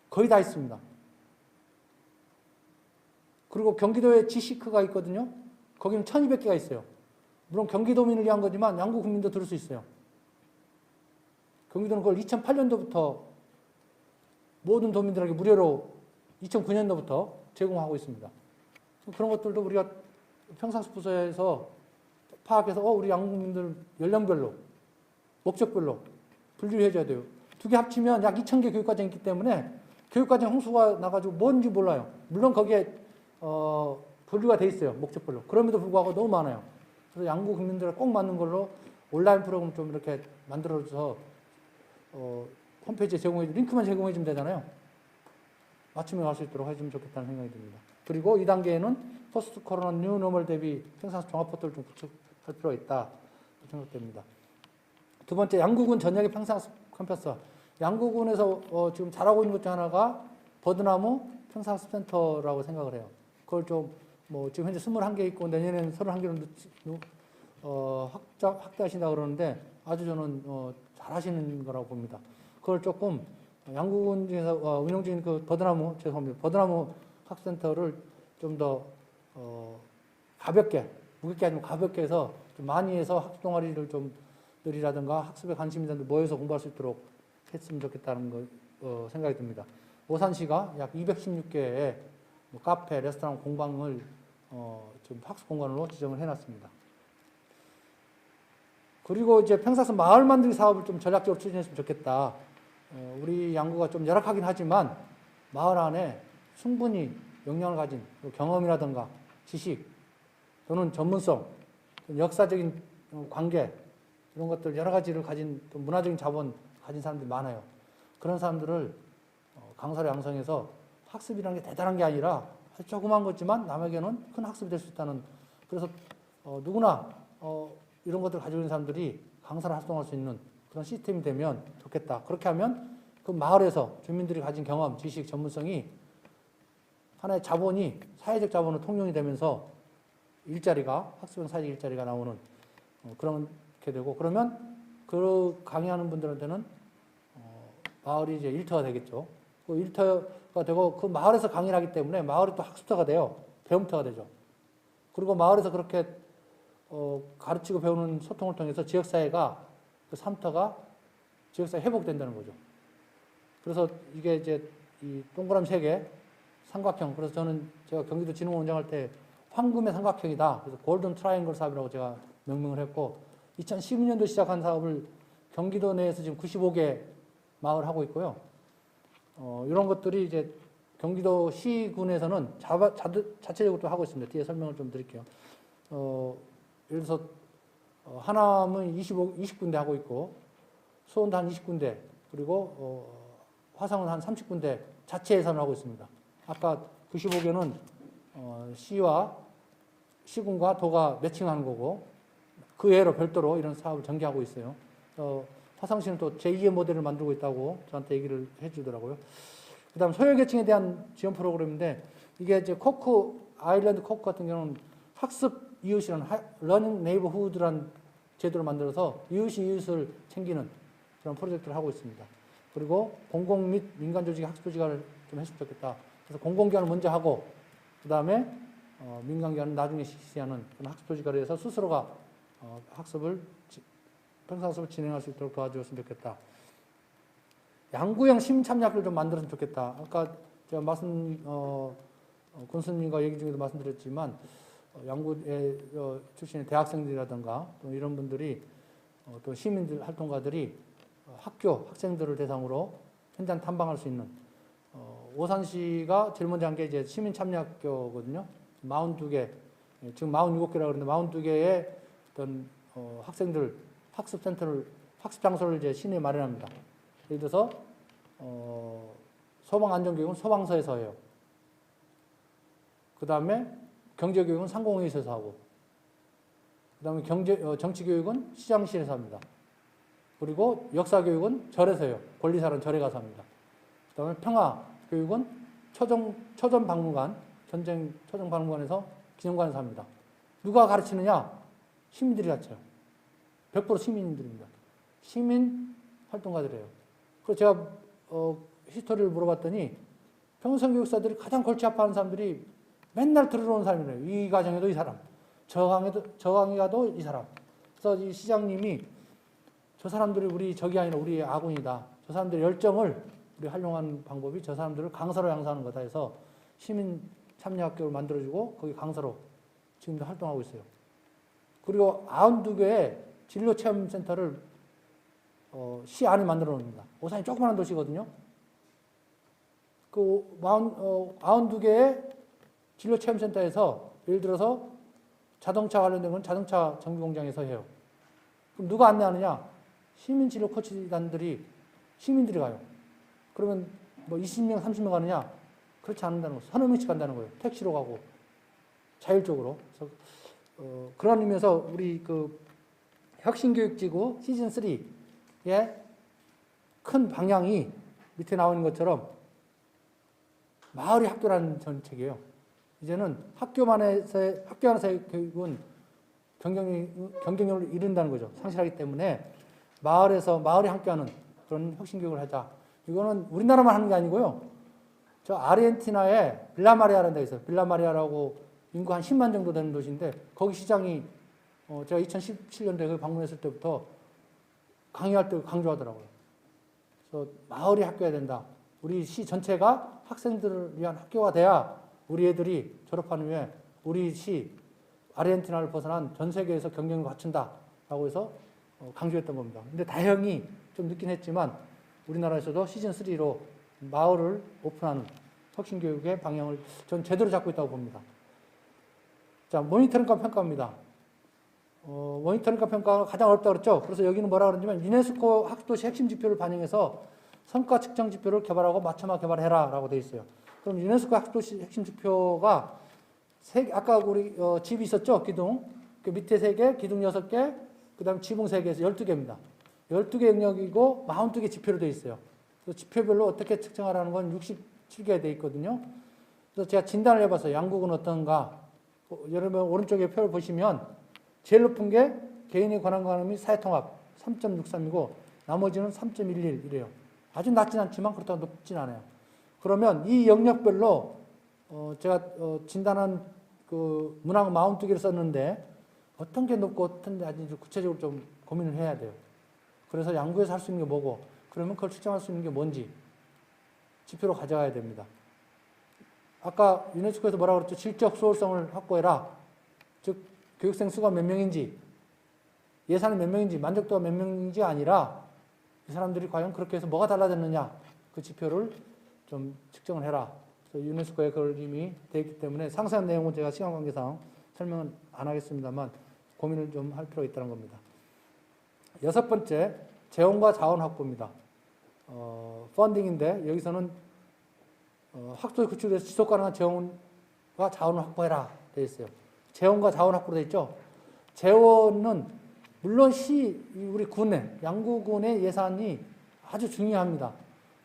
거의 다 있습니다. 그리고 경기도에 지시크가 있거든요. 거기는 1200개가 있어요. 물론 경기도민을 위한 거지만 양구 국민도 들을 수 있어요. 경기도는 그걸 2008년도부터 모든 도민들에게 무료로 2009년도부터 제공하고 있습니다. 그런 것들도 우리가 평상시 부서에서 파악해서 우리 양구 국민들 연령별로 목적별로 분류를 해줘야 돼요. 두 개 합치면 약 2000개 교육과정이 있기 때문에 교육과정 홍수가 나가지고 뭔지 몰라요. 물론 거기에 분류가 돼 있어요. 목적별로. 그럼에도 불구하고 너무 많아요. 그래서 양구 국민들에 꼭 맞는 걸로 온라인 프로그램 좀 이렇게 만들어줘서 홈페이지에 링크만 제공해주면 되잖아요. 맞춤에 갈 수 있도록 해주면 좋겠다는 생각이 듭니다. 그리고 2단계에는 포스트 코로나 뉴 노멀 대비 평상시 종합 포털을 좀 구축할 필요가 있다 생각됩니다. 두 번째, 양구군 전역의 평상시 캠퍼스. 양구군에서 지금 잘하고 있는 것 중 하나가 버드나무 평상시 센터라고 생각을 해요. 그걸 좀 지금 현재 21개 있고 내년에는 31개로 확대하신다 그러는데 아주 저는 잘하시는 거라고 봅니다. 그걸 조금 양구군 중에서 운영 중인 그 버드나무 학센터를 좀 더 가볍게, 무겁게 아니면 가볍게 해서 좀 많이 해서 학습 동아리를 좀 늘이라든가 학습에 관심 있는 사람들 모여서 공부할 수 있도록 했으면 좋겠다는 생각이 듭니다. 오산시가 약 216개의 카페, 레스토랑, 공방을 좀 학습 공간으로 지정을 해놨습니다. 그리고 이제 평사선 마을 만들기 사업을 좀 전략적으로 추진했으면 좋겠다. 우리 양구가 좀 열악하긴 하지만 마을 안에 충분히 역량을 가진 경험이라든가 지식 또는 전문성, 역사적인 관계 이런 것들 여러 가지를 가진 또 문화적인 자본 가진 사람들이 많아요. 그런 사람들을 강사로 양성해서 학습이라는 게 대단한 게 아니라 아주 조그만 거지만 남에게는 큰 학습이 될 수 있다는, 그래서 누구나 이런 것들을 가지고 있는 사람들이 강사를 활동할 수 있는 그런 시스템이 되면 좋겠다. 그렇게 하면 그 마을에서 주민들이 가진 경험, 지식, 전문성이 하나의 자본이 사회적 자본으로 통용이 되면서 일자리가, 학습형 사회적 일자리가 나오는 그렇게 되고, 그러면 그 강의하는 분들한테는 마을이 이제 일터가 되겠죠. 그 일터가 되고 그 마을에서 강의를 하기 때문에 마을이 또 학습터가 돼요. 배움터가 되죠. 그리고 마을에서 그렇게 가르치고 배우는 소통을 통해서 지역사회가, 그 삶터가 지역사회 회복된다는 거죠. 그래서 이게 이제 이 동그라미 3개, 삼각형. 그래서 저는 제가 경기도 진흥원장 할 때 황금의 삼각형이다. 그래서 골든 트라이앵글 사업이라고 제가 명명을 했고, 2012년도 시작한 사업을 경기도 내에서 지금 95개 마을 하고 있고요. 이런 것들이 이제 경기도 시군에서는 자체적으로 또 하고 있습니다. 뒤에 설명을 좀 드릴게요. 예를 들어서 하남은 20군데 하고 있고, 수원도 한 20군데, 그리고 화성은 한 30군데 자체 예산을 하고 있습니다. 아까 95개는 시와 시군과 도가 매칭하는 거고, 그 외로 별도로 이런 사업을 전개하고 있어요. 화성시는 또 제2의 모델을 만들고 있다고 저한테 얘기를 해주더라고요. 그 다음 소외계층에 대한 지원 프로그램인데, 이게 이제 아일랜드 코크 같은 경우는 학습 이웃이라는 러닝 네이버후드라는 제도를 만들어서 이웃이 이웃을 챙기는 그런 프로젝트를 하고 있습니다. 그리고 공공 및 민간 조직의 학습 조직화를 좀 했으면 좋겠다. 그래서 공공기관을 먼저 하고, 그 다음에 민간기관은 나중에 실시하는 그런 학습 조직화를 해서 스스로가 평상학습을 진행할 수 있도록 도와주었으면 좋겠다. 양구형 시민참여학교를 좀 만들었으면 좋겠다. 아까 제가 군수님과 얘기 중에도 말씀드렸지만, 양구에 출신의 대학생들이라든가 또 이런 분들이 또 시민들 활동가들이 학생들을 대상으로 현장 탐방할 수 있는, 오산시가 제일 먼저 한 게 이제 시민참여학교거든요. 42개, 지금 47개라고 그러는데 42개의 어떤 학생들 학습 장소를 이제 시내에 마련합니다. 예를 들어서 소방안전교육은 소방서에서 해요. 그 다음에 경제교육은 상공회의소에서 하고, 그 다음에 정치교육은 시장실에서 합니다. 그리고 역사교육은 절에서 해요. 권리사는 절에 가서 합니다. 그 다음에 평화교육은 초전박물관, 전쟁 초전박물관에서 기념관에서 합니다. 누가 가르치느냐? 시민들이 가르쳐요. 100% 시민들입니다. 시민 활동가들이에요. 그래서 제가 히스토리를 물어봤더니 평성교육사들이 가장 골치 아파하는 사람들이 맨날 들어오는 사람이래요. 이 가정에도 이 사람, 저 강에 가도 이 사람. 그래서 이 시장님이 저 사람들이 우리 적이 아니라 우리의 아군이다. 저 사람들의 열정을 우리 활용하는 방법이 저 사람들을 강사로 양성하는 거다 해서 시민 참여학교를 만들어주고 거기 강사로 지금도 활동하고 있어요. 그리고 92개의 진로체험센터를 시 안에 만들어 놓습니다. 오산이 조그마한 도시거든요. 그 92개의 진로체험센터에서 예를 들어서 자동차 관련된 건 자동차 정비공장에서 해요. 그럼 누가 안내하느냐? 시민진로 코치단들이, 시민들이 가요. 그러면 뭐 20명, 30명 가느냐? 그렇지 않는다는 거예요. 서너 명씩 간다는 거예요. 택시로 가고, 자율적으로. 그래서 그런 의미에서 우리 그 혁신교육지구 시즌3의 큰 방향이 밑에 나오는 것처럼 마을이 학교라는 정책이에요. 이제는 학교 안에서의 교육은 경쟁력을 잃는다는 거죠. 상실하기 때문에 마을이 함께하는 그런 혁신교육을 하자. 이거는 우리나라만 하는 게 아니고요. 저 아르헨티나에 빌라마리아라는 데 있어요. 빌라마리아라고 인구 한 10만 정도 되는 도시인데 거기 시장이 제가 2017년도에 거기 방문했을 때부터 강의할 때 강조하더라고요. 그래서 마을이 학교해야 된다. 우리 시 전체가 학생들을 위한 학교가 돼야 우리 애들이 졸업한 후에 우리 시 아르헨티나를 벗어난 전 세계에서 경쟁을 갖춘다라고 해서 강조했던 겁니다. 근데 다행히 좀 늦긴 했지만 우리나라에서도 시즌 3로 마을을 오픈하는 혁신교육의 방향을 전 제대로 잡고 있다고 봅니다. 자, 모니터링과 평가입니다. 모니터링과 평가가 가장 어렵다고 그랬죠. 그래서 여기는 뭐라 그러냐면 유네스코 학도시 핵심 지표를 반영해서 성과 측정 지표를 개발하고 맞춤화 개발해라 라고 되어 있어요. 그럼 유네스코 학도시 핵심 지표가 아까 우리 집이 있었죠. 기둥. 그 밑에 3개, 기둥 6개, 그 다음에 지붕 3개에서 12개입니다. 12개 영역이고 42개 지표로 되어 있어요. 그래서 지표별로 어떻게 측정하라는 건 67개가 되어 있거든요. 그래서 제가 진단을 해봤어요. 양국은 어떤가. 여러분 오른쪽에 표를 보시면 제일 높은 게 개인의 권한관험 및 사회통합 3.63이고 나머지는 3.11 이래요. 아주 낮진 않지만 그렇다고 높진 않아요. 그러면 이 영역별로 제가 진단한 그 문항 42개를 썼는데 어떤 게 높고 어떤 게 아닌지 구체적으로 좀 고민을 해야 돼요. 그래서 양구에서 할 수 있는 게 뭐고 그러면 그걸 측정할 수 있는 게 뭔지 지표로 가져가야 됩니다. 아까 유네스코에서 뭐라고 그랬죠? 질적 수월성을 확보해라. 즉 교육생 수가 몇 명인지 예산이 몇 명인지 만족도가 몇 명인지 아니라 이 사람들이 과연 그렇게 해서 뭐가 달라졌느냐 그 지표를 좀 측정을 해라. 그래서 유네스코에 그걸 이미 되어 있기 때문에 상세한 내용은 제가 시간 관계상 설명은 안 하겠습니다만 고민을 좀 할 필요가 있다는 겁니다. 6번째, 재원과 자원 확보입니다. 펀딩인데 여기서는 학도의 구축에서 지속 가능한 재원과 자원을 확보해라 되어 있어요. 재원과 자원 확보로 되어 있죠. 재원은 물론 우리 군의 양구군의 예산이 아주 중요합니다.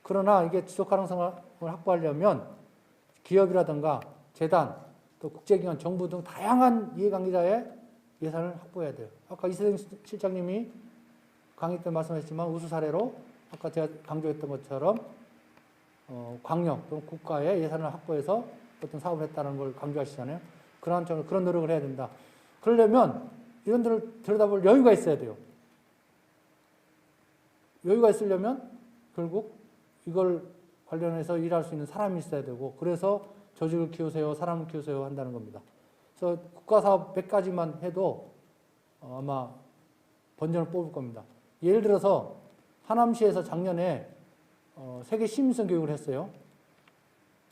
그러나 이게 지속 가능성을 확보하려면 기업이라든가 재단 또 국제기관, 정부 등 다양한 이해관계자의 예산을 확보해야 돼요. 아까 이세정 실장님이 강의 때 말씀하셨지만 우수 사례로 아까 제가 강조했던 것처럼 광역 또는 국가의 예산을 확보해서 어떤 사업을 했다는 걸 강조하시잖아요. 그런 노력을 해야 된다. 그러려면 이런 데를 들여다볼 여유가 있어야 돼요. 여유가 있으려면 결국 이걸 관련해서 일할 수 있는 사람이 있어야 되고 그래서 조직을 키우세요, 사람을 키우세요 한다는 겁니다. 그래서 국가사업 100가지만 해도 아마 번전을 뽑을 겁니다. 예를 들어서 하남시에서 작년에 세계 시민성 교육을 했어요.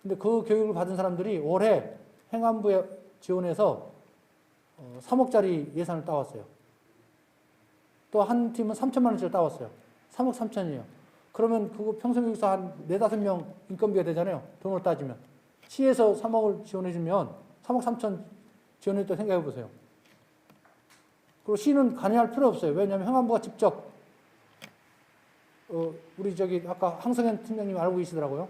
근데 그 교육을 받은 사람들이 올해 행안부에 지원해서 3억짜리 예산을 따왔어요. 또 한 팀은 3천만 원짜리 따왔어요. 3억 3천이에요. 그러면 그거 평생교육사 한 4, 5명 인건비가 되잖아요. 돈으로 따지면. 시에서 3억을 지원해주면 3억 3천 지원했다고 생각해 보세요. 그리고 시는 관여할 필요 없어요. 왜냐하면 행안부가 직접 우리 아까 황성현 팀장님 알고 계시더라고요.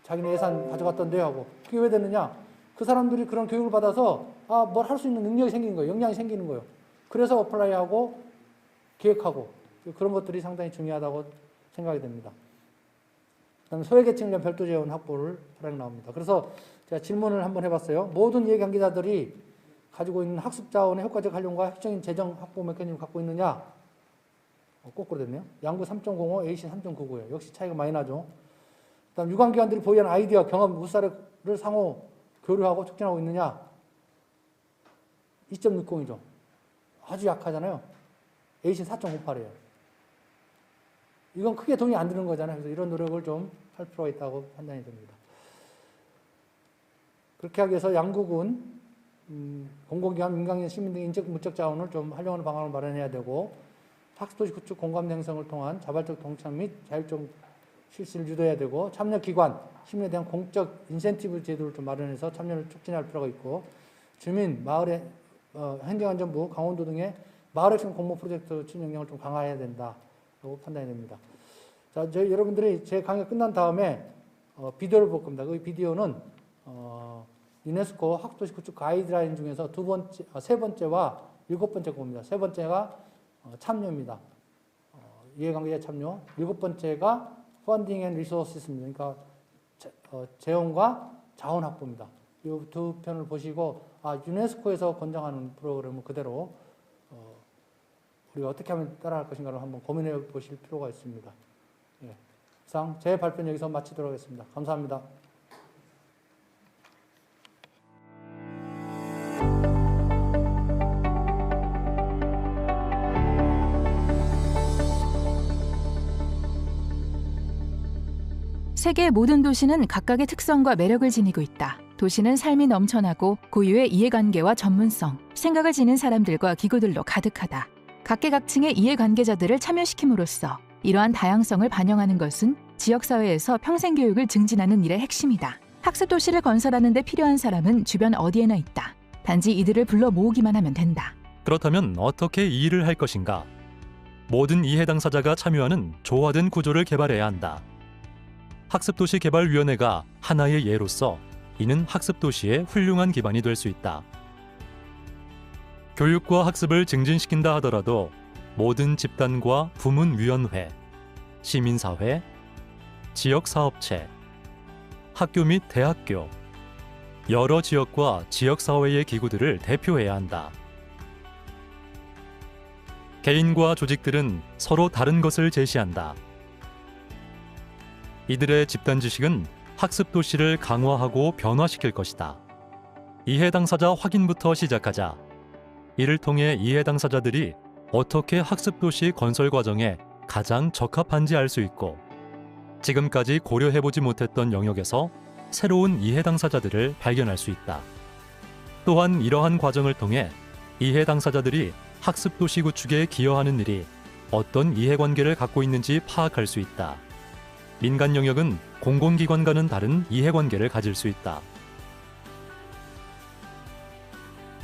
자기네 예산 가져갔던데 하고. 그게 왜 됐느냐? 그 사람들이 그런 교육을 받아서 뭘 할 수 있는 능력이 생기는 거예요. 역량이 생기는 거예요. 그래서 어플라이하고 기획하고 그런 것들이 상당히 중요하다고 생각이 됩니다. 그다음에 소외계층 간 별도 재원 확보를 하라고 나옵니다. 그래서 제가 질문을 한번 해봤어요. 모든 이해관계자들이 가지고 있는 학습 자원의 효과적 활용과 핵심적인 재정 확보 메커니즘을 갖고 있느냐? 거꾸로 됐네요. 양구 3.05, AC 3.99예요. 역시 차이가 많이 나죠. 그다음 유관기관들이 보유한 아이디어, 경험, 우수사례를 상호 교류하고 촉진하고 있느냐? 2.60이죠. 아주 약하잖아요. AC 4.58이에요. 이건 크게 돈이 안 드는 거잖아요. 그래서 이런 노력을 좀 할 필요가 있다고 판단이 됩니다. 그렇게 하기 위해서 양국은 공공기관, 민간기관, 시민 등의 인적, 물적 자원을 좀 활용하는 방안을 마련해야 되고 학습도시 구축 공감 형성을 통한 자발적 동참 및 자율적 실시를 유도해야 되고 참여기관, 시민에 대한 공적 인센티브 제도를 좀 마련해서 참여를 촉진할 필요가 있고 주민, 마을의 행정안전부, 강원도 등의 마을 핵심 공모 프로젝트 추진 역량을 좀 강화해야 된다고 판단이 됩니다. 자, 여러분들이 제 강의가 끝난 다음에 비디오를 볼 겁니다. 그 비디오는 유네스코 학도시 구축 가이드라인 중에서 세 번째와 7번째 겁니다. 세 번째가 참여입니다. 이해관계자 참여. 7번째가 펀딩 앤 리소스입니다. 그러니까 재원과 자원 확보입니다. 이 두 편을 보시고 유네스코에서 권장하는 프로그램을 그대로 우리가 어떻게 하면 따라할 것인가를 한번 고민해 보실 필요가 있습니다. 예. 이상 제 발표는 여기서 마치도록 하겠습니다. 감사합니다. 세계의 모든 도시는 각각의 특성과 매력을 지니고 있다. 도시는 삶이 넘쳐나고 고유의 이해관계와 전문성, 생각을 지닌 사람들과 기구들로 가득하다. 각계각층의 이해관계자들을 참여시킴으로써 이러한 다양성을 반영하는 것은 지역사회에서 평생교육을 증진하는 일의 핵심이다. 학습도시를 건설하는 데 필요한 사람은 주변 어디에나 있다. 단지 이들을 불러 모으기만 하면 된다. 그렇다면 어떻게 이 일을 할 것인가? 모든 이해 당사자가 참여하는 조화된 구조를 개발해야 한다. 학습도시개발위원회가 하나의 예로서 이는 학습도시의 훌륭한 기반이 될 수 있다. 교육과 학습을 증진시킨다 하더라도 모든 집단과 부문위원회, 시민사회, 지역사업체, 학교 및 대학교, 여러 지역과 지역사회의 기구들을 대표해야 한다. 개인과 조직들은 서로 다른 것을 제시한다. 이들의 집단 지식은 학습 도시를 강화하고 변화시킬 것이다. 이해 당사자 확인부터 시작하자. 이를 통해 이해 당사자들이 어떻게 학습 도시 건설 과정에 가장 적합한지 알 수 있고, 지금까지 고려해보지 못했던 영역에서 새로운 이해 당사자들을 발견할 수 있다. 또한 이러한 과정을 통해 이해 당사자들이 학습 도시 구축에 기여하는 일이 어떤 이해관계를 갖고 있는지 파악할 수 있다. 민간 영역은 공공기관과는 다른 이해관계를 가질 수 있다.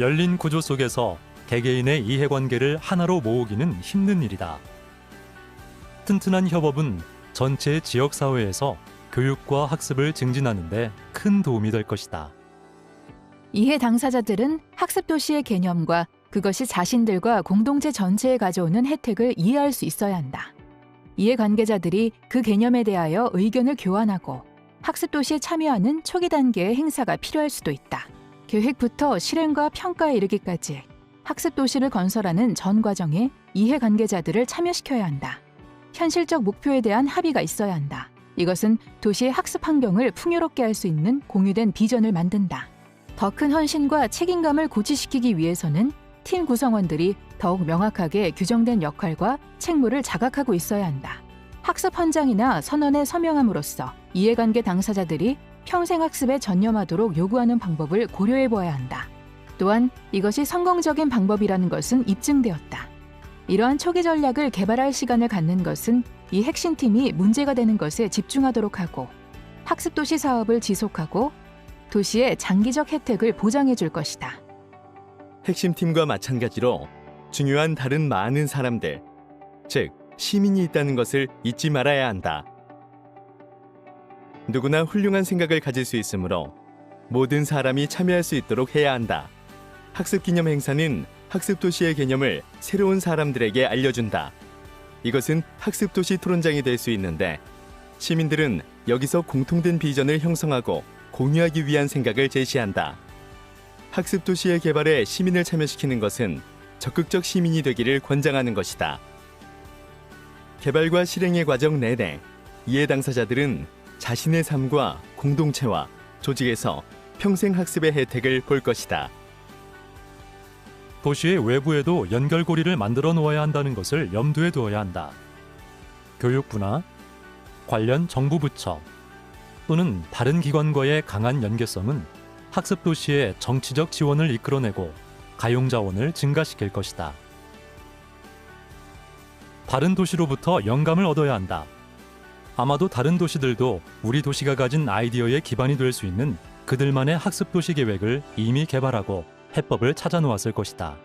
열린 구조 속에서 개개인의 이해관계를 하나로 모으기는 힘든 일이다. 튼튼한 협업은 전체 지역사회에서 교육과 학습을 증진하는 데 큰 도움이 될 것이다. 이해 당사자들은 학습 도시의 개념과 그것이 자신들과 공동체 전체에 가져오는 혜택을 이해할 수 있어야 한다. 이해관계자들이 그 개념에 대하여 의견을 교환하고 학습 도시에 참여하는 초기 단계의 행사가 필요할 수도 있다. 계획부터 실행과 평가에 이르기까지 학습 도시를 건설하는 전 과정에 이해관계자들을 참여시켜야 한다. 현실적 목표에 대한 합의가 있어야 한다. 이것은 도시의 학습 환경을 풍요롭게 할 수 있는 공유된 비전을 만든다. 더 큰 헌신과 책임감을 고취시키기 위해서는 팀 구성원들이 더욱 명확하게 규정된 역할과 책무를 자각하고 있어야 한다. 학습 헌장이나 선언에 서명함으로써 이해관계 당사자들이 평생 학습에 전념하도록 요구하는 방법을 고려해 보아야 한다. 또한 이것이 성공적인 방법이라는 것은 입증되었다. 이러한 초기 전략을 개발할 시간을 갖는 것은 이 핵심팀이 문제가 되는 것에 집중하도록 하고 학습도시 사업을 지속하고 도시의 장기적 혜택을 보장해 줄 것이다. 핵심팀과 마찬가지로 중요한 다른 많은 사람들, 즉 시민이 있다는 것을 잊지 말아야 한다. 누구나 훌륭한 생각을 가질 수 있으므로 모든 사람이 참여할 수 있도록 해야 한다. 학습기념 행사는 학습도시의 개념을 새로운 사람들에게 알려준다. 이것은 학습도시 토론장이 될 수 있는데 시민들은 여기서 공통된 비전을 형성하고 공유하기 위한 생각을 제시한다. 학습도시의 개발에 시민을 참여시키는 것은 적극적 시민이 되기를 권장하는 것이다. 개발과 실행의 과정 내내 이해 당사자들은 자신의 삶과 공동체와 조직에서 평생 학습의 혜택을 볼 것이다. 도시의 외부에도 연결고리를 만들어 놓아야 한다는 것을 염두에 두어야 한다. 교육부나 관련 정부 부처 또는 다른 기관과의 강한 연계성은 학습 도시의 정치적 지원을 이끌어내고 가용 자원을 증가시킬 것이다. 다른 도시로부터 영감을 얻어야 한다. 아마도 다른 도시들도 우리 도시가 가진 아이디어의 기반이 될 수 있는 그들만의 학습 도시 계획을 이미 개발하고 해법을 찾아 놓았을 것이다.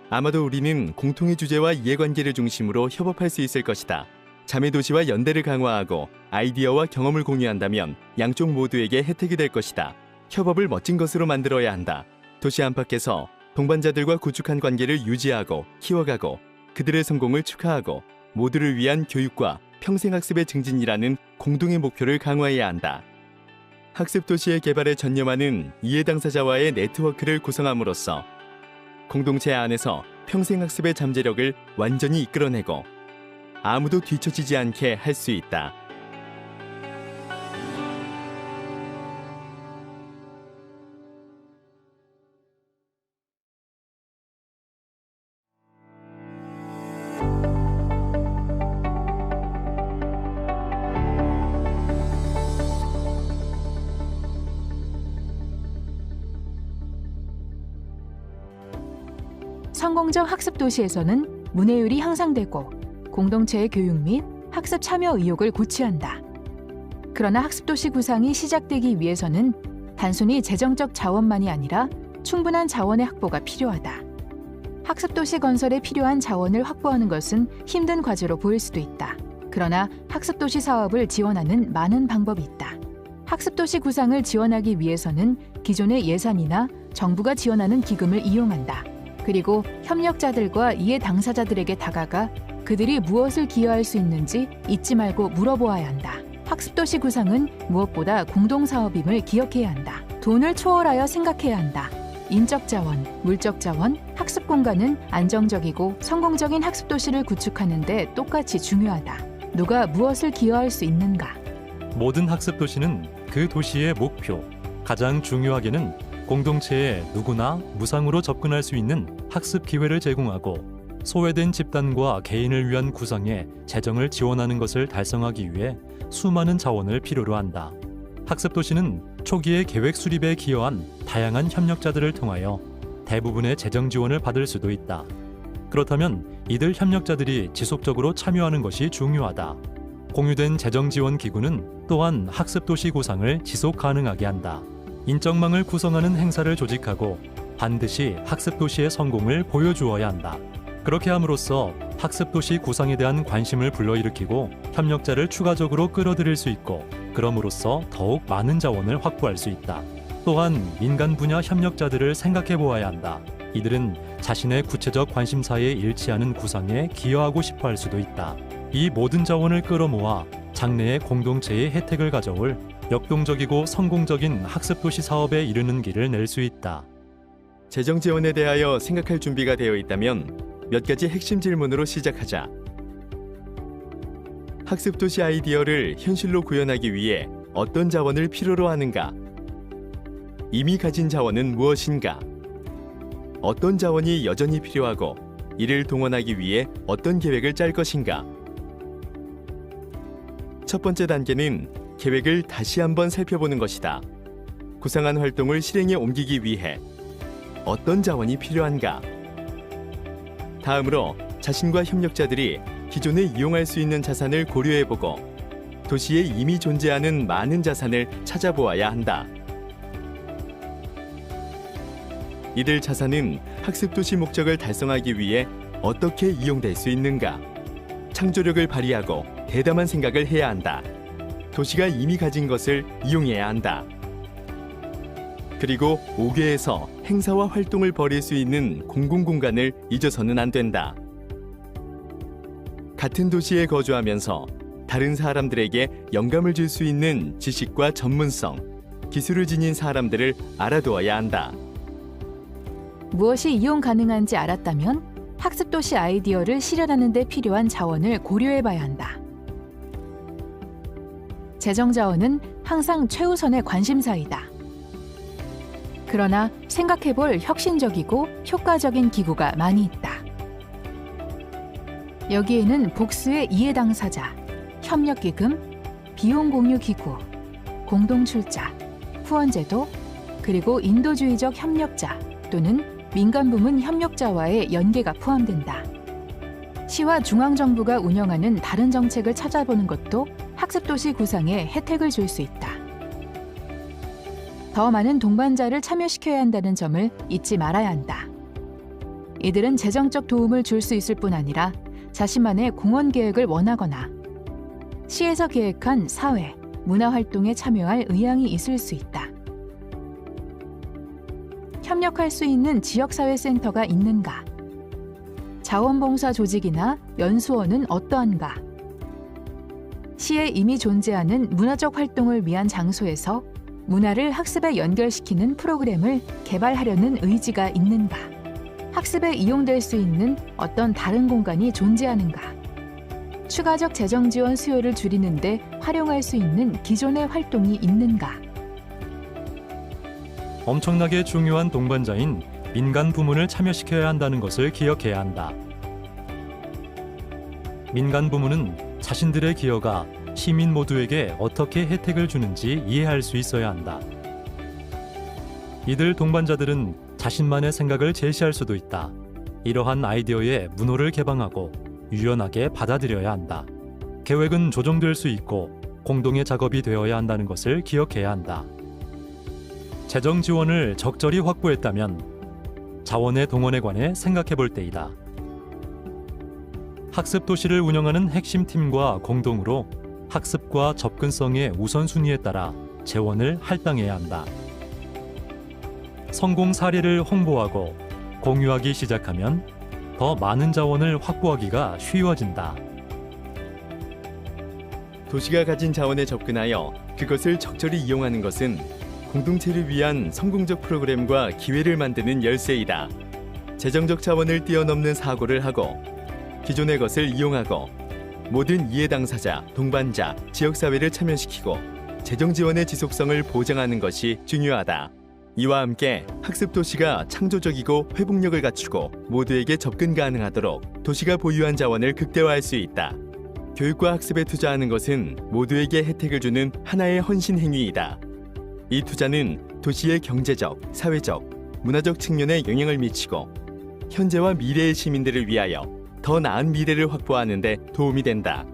아마도 우리는 공통의 주제와 이해관계를 중심으로 협업할 수 있을 것이다. 자매도시와 연대를 강화하고 아이디어와 경험을 공유한다면 양쪽 모두에게 혜택이 될 것이다. 협업을 멋진 것으로 만들어야 한다. 도시 안팎에서 동반자들과 구축한 관계를 유지하고 키워가고 그들의 성공을 축하하고 모두를 위한 교육과 평생학습의 증진이라는 공동의 목표를 강화해야 한다. 학습도시의 개발에 전념하는 이해 당사자와의 네트워크를 구성함으로써 공동체 안에서 평생학습의 잠재력을 완전히 이끌어내고 아무도 뒤처지지 않게 할 수 있다. 성공적 학습 도시에서는 문해율이 향상되고 공동체의 교육 및 학습 참여 의욕을 고취한다. 그러나 학습 도시 구상이 시작되기 위해서는 단순히 재정적 자원만이 아니라 충분한 자원의 확보가 필요하다. 학습 도시 건설에 필요한 자원을 확보하는 것은 힘든 과제로 보일 수도 있다. 그러나 학습 도시 사업을 지원하는 많은 방법이 있다. 학습 도시 구상을 지원하기 위해서는 기존의 예산이나 정부가 지원하는 기금을 이용한다. 그리고 협력자들과 이해 당사자들에게 다가가 그들이 무엇을 기여할 수 있는지 잊지 말고 물어보아야 한다. 학습도시 구상은 무엇보다 공동사업임을 기억해야 한다. 돈을 초월하여 생각해야 한다. 인적 자원, 물적 자원, 학습 공간은 안정적이고 성공적인 학습도시를 구축하는 데 똑같이 중요하다. 누가 무엇을 기여할 수 있는가? 모든 학습 도시는 그 도시의 목표, 가장 중요하게는 공동체에 누구나 무상으로 접근할 수 있는 학습 기회를 제공하고 소외된 집단과 개인을 위한 구상에 재정을 지원하는 것을 달성하기 위해 수많은 자원을 필요로 한다. 학습 도시는 초기의 계획 수립에 기여한 다양한 협력자들을 통하여 대부분의 재정 지원을 받을 수도 있다. 그렇다면 이들 협력자들이 지속적으로 참여하는 것이 중요하다. 공유된 재정 지원 기구는 또한 학습 도시 구상을 지속 가능하게 한다. 인적망을 구성하는 행사를 조직하고 반드시 학습 도시의 성공을 보여주어야 한다. 그렇게 함으로써 학습 도시 구상에 대한 관심을 불러일으키고 협력자를 추가적으로 끌어들일 수 있고 그럼으로써 더욱 많은 자원을 확보할 수 있다. 또한 민간 분야 협력자들을 생각해 보아야 한다. 이들은 자신의 구체적 관심사에 일치하는 구상에 기여하고 싶어 할 수도 있다. 이 모든 자원을 끌어모아 장래의 공동체의 혜택을 가져올 역동적이고 성공적인 학습도시 사업에 이르는 길을 낼 수 있다. 재정 지원에 대하여 생각할 준비가 되어 있다면 몇 가지 핵심 질문으로 시작하자. 학습도시 아이디어를 현실로 구현하기 위해 어떤 자원을 필요로 하는가? 이미 가진 자원은 무엇인가? 어떤 자원이 여전히 필요하고 이를 동원하기 위해 어떤 계획을 짤 것인가? 첫 번째 단계는 계획을 다시 한번 살펴보는 것이다. 구상한 활동을 실행에 옮기기 위해 어떤 자원이 필요한가? 다음으로 자신과 협력자들이 기존에 이용할 수 있는 자산을 고려해보고 도시에 이미 존재하는 많은 자산을 찾아보아야 한다. 이들 자산은 학습도시 목적을 달성하기 위해 어떻게 이용될 수 있는가? 창조력을 발휘하고 대담한 생각을 해야 한다. 도시가 이미 가진 것을 이용해야 한다. 그리고 5개에서 행사와 활동을 벌일 수 있는 공공공간을 잊어서는 안 된다. 같은 도시에 거주하면서 다른 사람들에게 영감을 줄 수 있는 지식과 전문성, 기술을 지닌 사람들을 알아두어야 한다. 무엇이 이용 가능한지 알았다면 학습도시 아이디어를 실현하는 데 필요한 자원을 고려해봐야 한다. 재정 자원은 항상 최우선의 관심사이다. 그러나 생각해볼 혁신적이고 효과적인 기구가 많이 있다. 여기에는 복수의 이해 당사자, 협력기금, 비용 공유 기구, 공동출자, 후원제도, 그리고 인도주의적 협력자 또는 민간부문 협력자와의 연계가 포함된다. 시와 중앙정부가 운영하는 다른 정책을 찾아보는 것도 학습도시 구상에 혜택을 줄 수 있다. 더 많은 동반자를 참여시켜야 한다는 점을 잊지 말아야 한다. 이들은 재정적 도움을 줄 수 있을 뿐 아니라 자신만의 공헌 계획을 원하거나 시에서 계획한 사회, 문화활동에 참여할 의향이 있을 수 있다. 협력할 수 있는 지역사회센터가 있는가? 자원봉사 조직이나 연수원은 어떠한가? 시에 이미 존재하는 문화적 활동을 위한 장소에서 문화를 학습에 연결시키는 프로그램을 개발하려는 의지가 있는가? 학습에 이용될 수 있는 어떤 다른 공간이 존재하는가? 추가적 재정 지원 수요를 줄이는 데 활용할 수 있는 기존의 활동이 있는가? 엄청나게 중요한 동반자인 민간 부문을 참여시켜야 한다는 것을 기억해야 한다. 민간 부문은 자신들의 기여가 시민 모두에게 어떻게 혜택을 주는지 이해할 수 있어야 한다. 이들 동반자들은 자신만의 생각을 제시할 수도 있다. 이러한 아이디어에 문호를 개방하고 유연하게 받아들여야 한다. 계획은 조정될 수 있고 공동의 작업이 되어야 한다는 것을 기억해야 한다. 재정 지원을 적절히 확보했다면 자원의 동원에 관해 생각해 볼 때이다. 학습 도시를 운영하는 핵심 팀과 공동으로 학습과 접근성의 우선순위에 따라 재원을 할당해야 한다. 성공 사례를 홍보하고 공유하기 시작하면 더 많은 자원을 확보하기가 쉬워진다. 도시가 가진 자원에 접근하여 그것을 적절히 이용하는 것은 공동체를 위한 성공적 프로그램과 기회를 만드는 열쇠이다. 재정적 자원을 뛰어넘는 사고를 하고 기존의 것을 이용하고 모든 이해 당사자, 동반자, 지역사회를 참여시키고 재정 지원의 지속성을 보장하는 것이 중요하다. 이와 함께 학습 도시가 창조적이고 회복력을 갖추고 모두에게 접근 가능하도록 도시가 보유한 자원을 극대화할 수 있다. 교육과 학습에 투자하는 것은 모두에게 혜택을 주는 하나의 헌신 행위이다. 이 투자는 도시의 경제적, 사회적, 문화적 측면에 영향을 미치고 현재와 미래의 시민들을 위하여 더 나은 미래를 확보하는 데 도움이 된다.